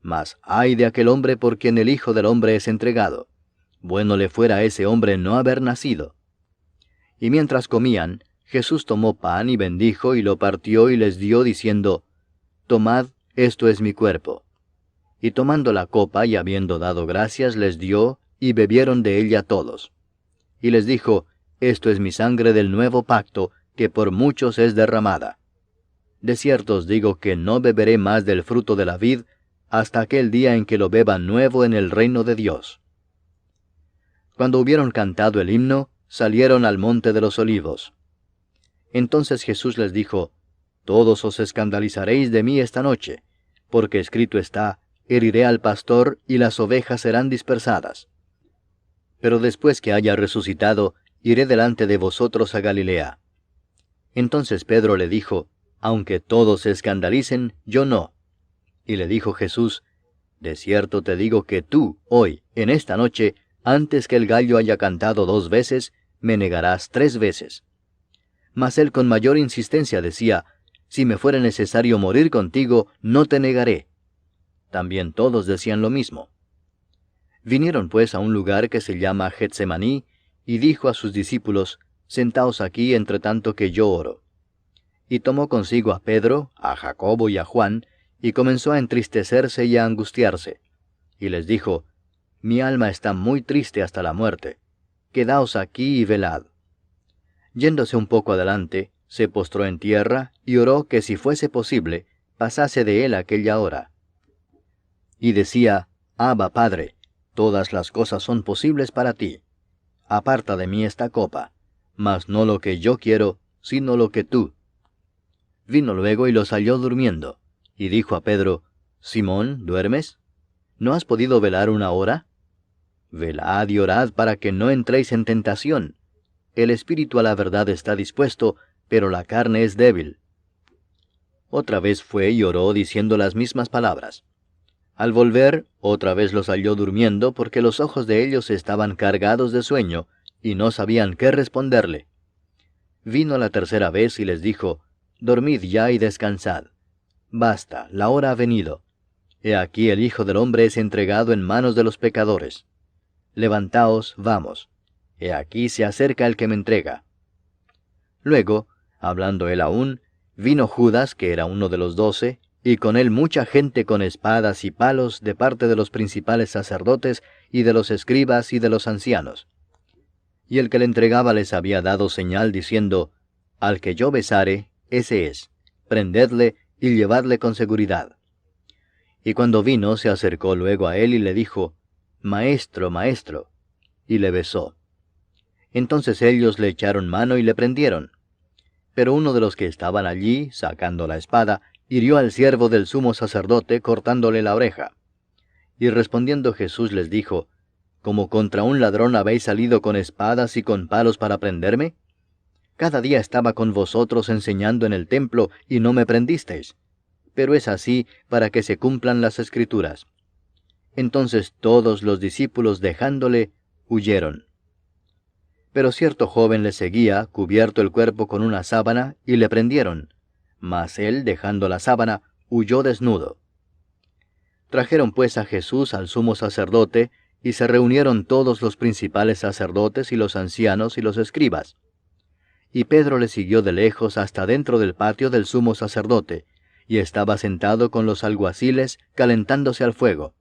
Mas ay de aquel hombre por quien el Hijo del Hombre es entregado. Bueno le fuera a ese hombre no haber nacido. Y mientras comían, Jesús tomó pan y bendijo y lo partió y les dio, diciendo, Tomad, esto es mi cuerpo. Y tomando la copa y habiendo dado gracias, les dio, y bebieron de ella todos. Y les dijo, Esto es mi sangre del nuevo pacto, que por muchos es derramada. De cierto os digo que no beberé más del fruto de la vid, hasta aquel día en que lo beba nuevo en el reino de Dios. Cuando hubieron cantado el himno, salieron al monte de los olivos. Entonces Jesús les dijo, Todos os escandalizaréis de mí esta noche, porque escrito está, Heriré al pastor, y las ovejas serán dispersadas. Pero después que haya resucitado, iré delante de vosotros a Galilea. Entonces Pedro le dijo, Aunque todos se escandalicen, yo no. Y le dijo Jesús, De cierto te digo que tú, hoy, en esta noche, antes que el gallo haya cantado 2 veces, me negarás 3 veces. Mas él con mayor insistencia decía, Si me fuera necesario morir contigo, no te negaré. También todos decían lo mismo. Vinieron pues a un lugar que se llama Getsemaní, y dijo a sus discípulos, Sentaos aquí entre tanto que yo oro. Y tomó consigo a Pedro, a Jacobo y a Juan, y comenzó a entristecerse y a angustiarse. Y les dijo, Mi alma está muy triste hasta la muerte. Quedaos aquí y velad. Yéndose un poco adelante, se postró en tierra, y oró que si fuese posible, pasase de él aquella hora. Y decía, Abba, Padre, todas las cosas son posibles para ti. Aparta de mí esta copa, mas no lo que yo quiero, sino lo que tú. Vino luego y los halló durmiendo, y dijo a Pedro, Simón, ¿duermes? ¿No has podido velar 1 hora? Velad y orad para que no entréis en tentación. El espíritu a la verdad está dispuesto, pero la carne es débil. Otra vez fue y oró diciendo las mismas palabras. Al volver, otra vez los halló durmiendo, porque los ojos de ellos estaban cargados de sueño, y no sabían qué responderle. Vino la tercera vez y les dijo, Dormid ya y descansad. Basta, la hora ha venido. He aquí el Hijo del Hombre es entregado en manos de los pecadores. Levantaos, vamos. He aquí se acerca el que me entrega. Luego, hablando él aún, vino Judas, que era uno de los 12, y con él mucha gente con espadas y palos de parte de los principales sacerdotes, y de los escribas y de los ancianos. Y el que le entregaba les había dado señal diciendo, Al que yo besare, ese es, prendedle y llevadle con seguridad. Y cuando vino, se acercó luego a él y le dijo, Maestro, Maestro, y le besó. Entonces ellos le echaron mano y le prendieron. Pero uno de los que estaban allí, sacando la espada, hirió al siervo del sumo sacerdote, cortándole la oreja. Y respondiendo Jesús les dijo, ¿Como contra un ladrón habéis salido con espadas y con palos para prenderme? Cada día estaba con vosotros enseñando en el templo, y no me prendisteis. Pero es así para que se cumplan las Escrituras. Entonces todos los discípulos, dejándole, huyeron. Pero cierto joven le seguía, cubierto el cuerpo con una sábana, y le prendieron. Mas él, dejando la sábana, huyó desnudo. Trajeron pues a Jesús al sumo sacerdote, y se reunieron todos los principales sacerdotes y los ancianos y los escribas. y Pedro le siguió de lejos hasta dentro del patio del sumo sacerdote, y estaba sentado con los alguaciles calentándose al fuego.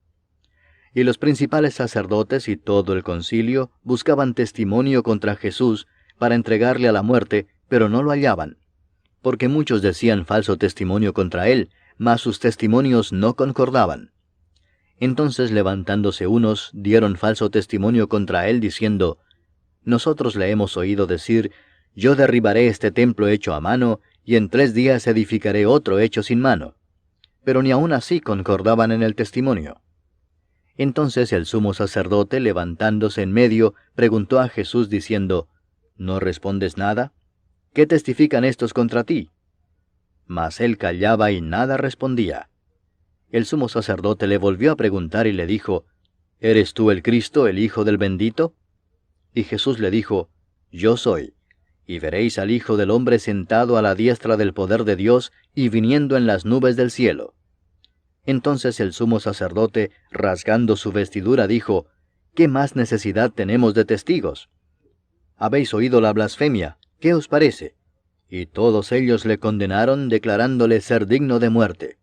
Y los principales sacerdotes y todo el concilio buscaban testimonio contra Jesús para entregarle a la muerte, pero no lo hallaban, porque muchos decían falso testimonio contra él, mas sus testimonios no concordaban. Entonces levantándose unos, dieron falso testimonio contra él, diciendo, nosotros le hemos oído decir, yo derribaré este templo hecho a mano, y en 3 días edificaré otro hecho sin mano. Pero ni aun así concordaban en el testimonio. Entonces el sumo sacerdote, levantándose en medio, preguntó a Jesús diciendo, ¿no respondes nada? ¿Qué testifican estos contra ti? Mas él callaba y nada respondía. El sumo sacerdote le volvió a preguntar y le dijo, ¿eres tú el Cristo, el Hijo del bendito? Y Jesús le dijo, yo soy, y veréis al Hijo del hombre sentado a la diestra del poder de Dios y viniendo en las nubes del cielo. Entonces el sumo sacerdote, rasgando su vestidura, dijo, ¿qué más necesidad tenemos de testigos? Habéis oído la blasfemia, ¿qué os parece? Y todos ellos le condenaron, declarándole ser digno de muerte.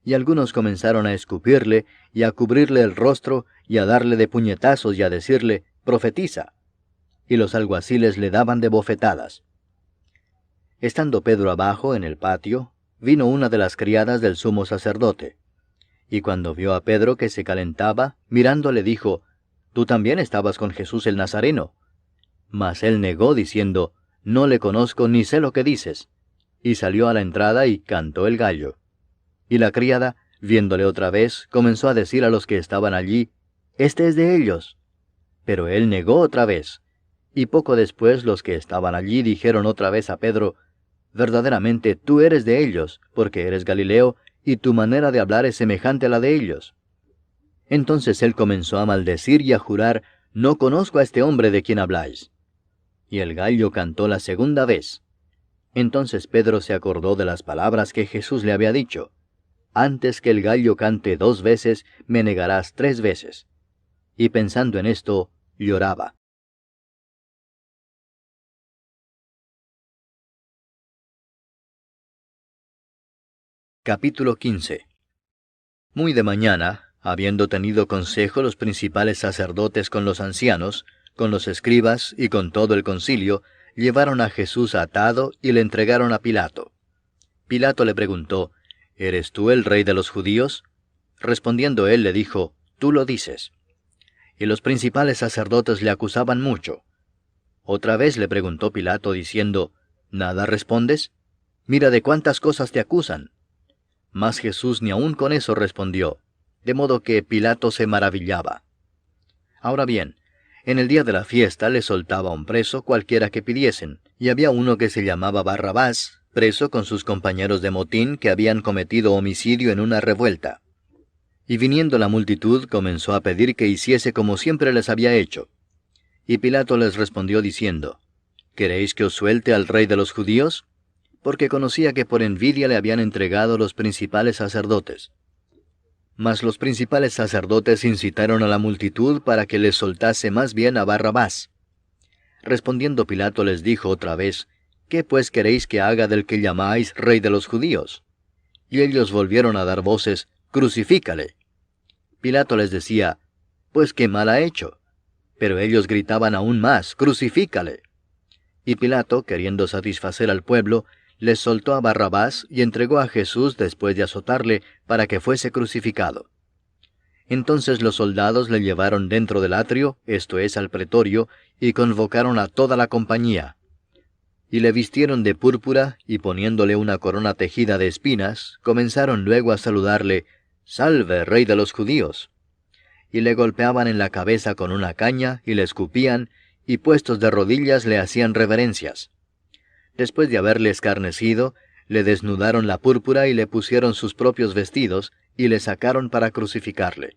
Y algunos comenzaron a escupirle, y a cubrirle el rostro, y a darle de puñetazos, y a decirle, profetiza. Y los alguaciles le daban de bofetadas. Estando Pedro abajo en el patio, vino una de las criadas del sumo sacerdote. Y cuando vio a Pedro que se calentaba, mirándole dijo, «Tú también estabas con Jesús el Nazareno». Mas él negó, diciendo, «No le conozco ni sé lo que dices». Y salió a la entrada y cantó el gallo. Y la criada, viéndole otra vez, comenzó a decir a los que estaban allí, «Este es de ellos». Pero él negó otra vez. Y poco después los que estaban allí dijeron otra vez a Pedro, «Verdaderamente tú eres de ellos, porque eres Galileo, y tu manera de hablar es semejante a la de ellos». Entonces él comenzó a maldecir y a jurar, «No conozco a este hombre de quien habláis». Y el gallo cantó la segunda vez. Entonces Pedro se acordó de las palabras que Jesús le había dicho, «Antes que el gallo cante 2 veces, me negarás 3 veces». Y pensando en esto, lloraba. Capítulo 15. Muy de mañana, habiendo tenido consejo los principales sacerdotes con los ancianos, con los escribas y con todo el concilio, llevaron a Jesús atado y le entregaron a Pilato. Pilato le preguntó, «¿Eres tú el rey de los judíos?» Respondiendo él le dijo, «Tú lo dices». Y los principales sacerdotes le acusaban mucho. Otra vez le preguntó Pilato diciendo, «¿Nada respondes? Mira de cuántas cosas te acusan». Mas Jesús ni aun con eso respondió, de modo que Pilato se maravillaba. Ahora bien, en el día de la fiesta le soltaba un preso cualquiera que pidiesen, y había uno que se llamaba Barrabás, preso con sus compañeros de motín que habían cometido homicidio en una revuelta. Y viniendo la multitud comenzó a pedir que hiciese como siempre les había hecho. Y Pilato les respondió diciendo, ¿Queréis que os suelte al rey de los judíos? Porque conocía que por envidia le habían entregado los principales sacerdotes. Mas los principales sacerdotes incitaron a la multitud para que les soltase más bien a Barrabás. Respondiendo Pilato les dijo otra vez, ¿Qué pues queréis que haga del que llamáis rey de los judíos? Y ellos volvieron a dar voces, «Crucifícale». Pilato les decía, «Pues qué mal ha hecho». Pero ellos gritaban aún más, «Crucifícale». Y Pilato, queriendo satisfacer al pueblo, les soltó a Barrabás y entregó a Jesús después de azotarle para que fuese crucificado. Entonces los soldados le llevaron dentro del atrio, esto es, al pretorio, y convocaron a toda la compañía. Y le vistieron de púrpura, y poniéndole una corona tejida de espinas, comenzaron luego a saludarle, «Salve, rey de los judíos». Y le golpeaban en la cabeza con una caña, y le escupían, y puestos de rodillas le hacían reverencias. Después de haberle escarnecido, le desnudaron la púrpura y le pusieron sus propios vestidos, y le sacaron para crucificarle.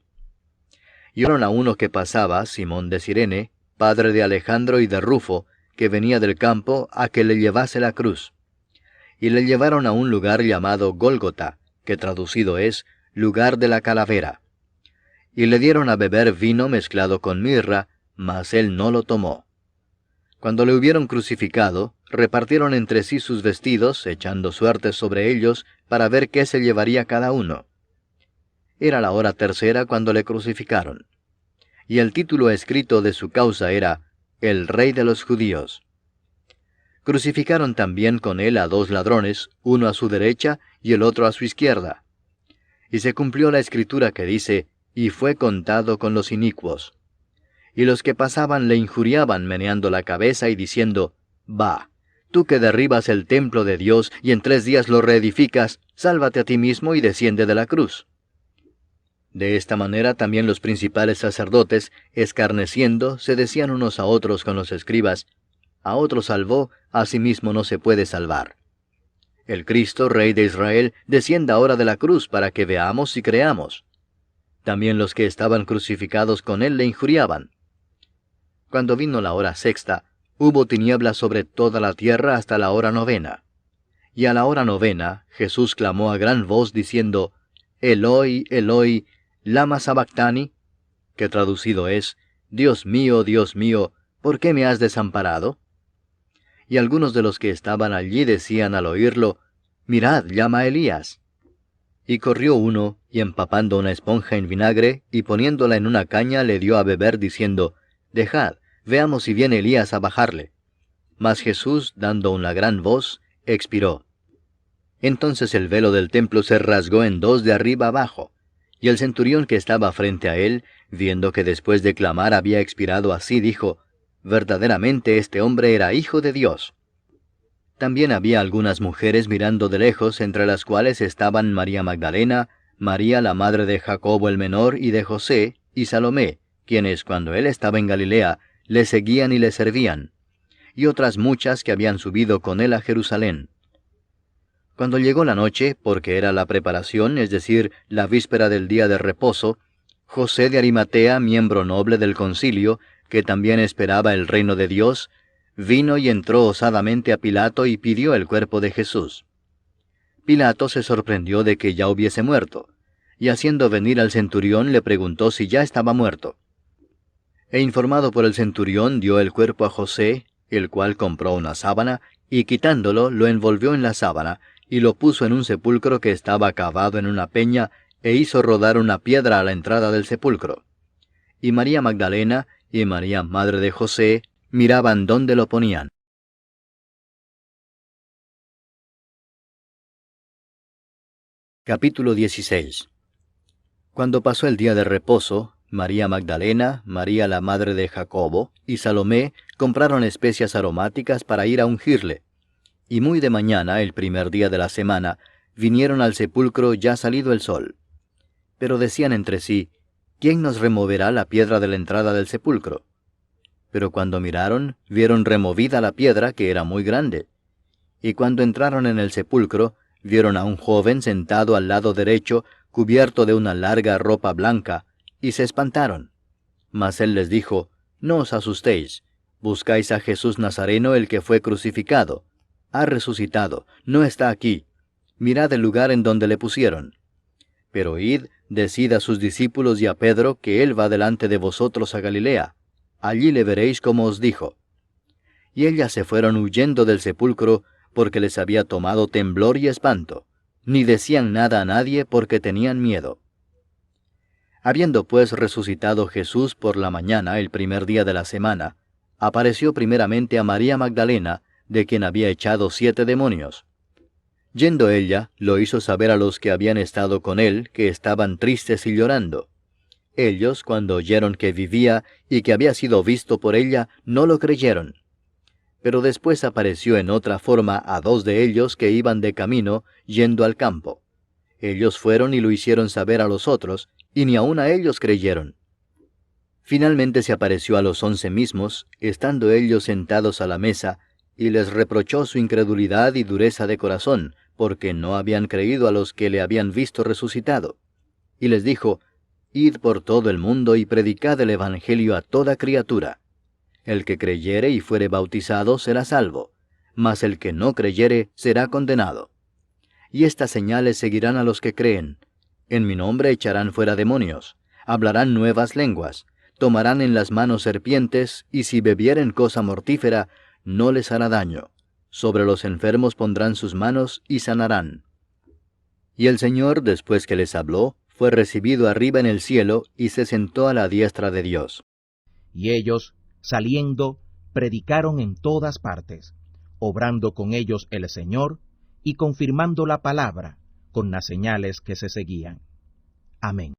Y oyeron a uno que pasaba, Simón de Cirene, padre de Alejandro y de Rufo, que venía del campo, a que le llevase la cruz. Y le llevaron a un lugar llamado Gólgota, que traducido es, lugar de la calavera. Y le dieron a beber vino mezclado con mirra, mas él no lo tomó. Cuando le hubieron crucificado, repartieron entre sí sus vestidos, echando suertes sobre ellos, para ver qué se llevaría cada uno. Era la hora tercera cuando le crucificaron. Y el título escrito de su causa era, El Rey de los Judíos. Crucificaron también con él a 2 ladrones, uno a su derecha y el otro a su izquierda. Y se cumplió la escritura que dice, y fue contado con los inicuos. Y los que pasaban le injuriaban meneando la cabeza y diciendo, Va, tú que derribas el templo de Dios y en 3 días lo reedificas, sálvate a ti mismo y desciende de la cruz. De esta manera también los principales sacerdotes, escarneciendo, se decían unos a otros con los escribas, A otro salvó, a sí mismo no se puede salvar. El Cristo, Rey de Israel, descienda ahora de la cruz para que veamos y creamos. También los que estaban crucificados con él le injuriaban. Cuando vino la hora sexta, hubo tinieblas sobre toda la tierra hasta la hora novena. Y a la hora novena, Jesús clamó a gran voz diciendo, Eloi, Eloi, lama sabactani, que traducido es, Dios mío, ¿por qué me has desamparado? Y algunos de los que estaban allí decían al oírlo, Mirad, llama a Elías. Y corrió uno, y empapando una esponja en vinagre, y poniéndola en una caña, le dio a beber, diciendo, Dejad, veamos si viene Elías a bajarle. Mas Jesús, dando una gran voz, expiró. Entonces el velo del templo se rasgó en 2 de arriba abajo, y el centurión que estaba frente a él, viendo que después de clamar había expirado así, dijo, Verdaderamente este hombre era hijo de Dios. También había algunas mujeres mirando de lejos, entre las cuales estaban María Magdalena, María la madre de Jacobo el menor y de José, y Salomé, quienes cuando él estaba en Galilea, le seguían y le servían, y otras muchas que habían subido con él a Jerusalén. Cuando llegó la noche, porque era la preparación, es decir, la víspera del día de reposo, José de Arimatea, miembro noble del concilio, que también esperaba el reino de Dios, vino y entró osadamente a Pilato y pidió el cuerpo de Jesús. Pilato se sorprendió de que ya hubiese muerto, y haciendo venir al centurión le preguntó si ya estaba muerto. E informado por el centurión dio el cuerpo a José, el cual compró una sábana, y quitándolo lo envolvió en la sábana, y lo puso en un sepulcro que estaba cavado en una peña, e hizo rodar una piedra a la entrada del sepulcro. Y María Magdalena y María madre de José miraban dónde lo ponían. Capítulo 16. Cuando pasó el día de reposo, María Magdalena, María la madre de Jacobo y Salomé compraron especias aromáticas para ir a ungirle. Y muy de mañana, el primer día de la semana, vinieron al sepulcro ya salido el sol. Pero decían entre sí, ¿quién nos removerá la piedra de la entrada del sepulcro? Pero cuando miraron, vieron removida la piedra, que era muy grande. Y cuando entraron en el sepulcro, vieron a un joven sentado al lado derecho, cubierto de una larga ropa blanca, y se espantaron. Mas él les dijo, No os asustéis, buscáis a Jesús Nazareno, el que fue crucificado. Ha resucitado, no está aquí. Mirad el lugar en donde le pusieron. Pero id, decid a sus discípulos y a Pedro que él va delante de vosotros a Galilea. Allí le veréis como os dijo. Y ellas se fueron huyendo del sepulcro, porque les había tomado temblor y espanto. Ni decían nada a nadie porque tenían miedo. Habiendo pues resucitado Jesús por la mañana, el primer día de la semana, apareció primeramente a María Magdalena, de quien había echado 7 demonios. Yendo ella, lo hizo saber a los que habían estado con él, que estaban tristes y llorando. Ellos, cuando oyeron que vivía y que había sido visto por ella, no lo creyeron. Pero después apareció en otra forma a 2 de ellos que iban de camino, yendo al campo. Ellos fueron y lo hicieron saber a los otros, y ni aun a ellos creyeron. Finalmente se apareció a los 11 mismos, estando ellos sentados a la mesa, y les reprochó su incredulidad y dureza de corazón, porque no habían creído a los que le habían visto resucitado. Y les dijo, Id por todo el mundo y predicad el evangelio a toda criatura. El que creyere y fuere bautizado será salvo, mas el que no creyere será condenado. Y estas señales seguirán a los que creen. En mi nombre echarán fuera demonios, hablarán nuevas lenguas, tomarán en las manos serpientes, y si bebieren cosa mortífera, no les hará daño. Sobre los enfermos pondrán sus manos y sanarán. Y el Señor, después que les habló, fue recibido arriba en el cielo, y se sentó a la diestra de Dios. Y ellos, saliendo, predicaron en todas partes, obrando con ellos el Señor, y confirmando la palabra con las señales que se seguían. Amén.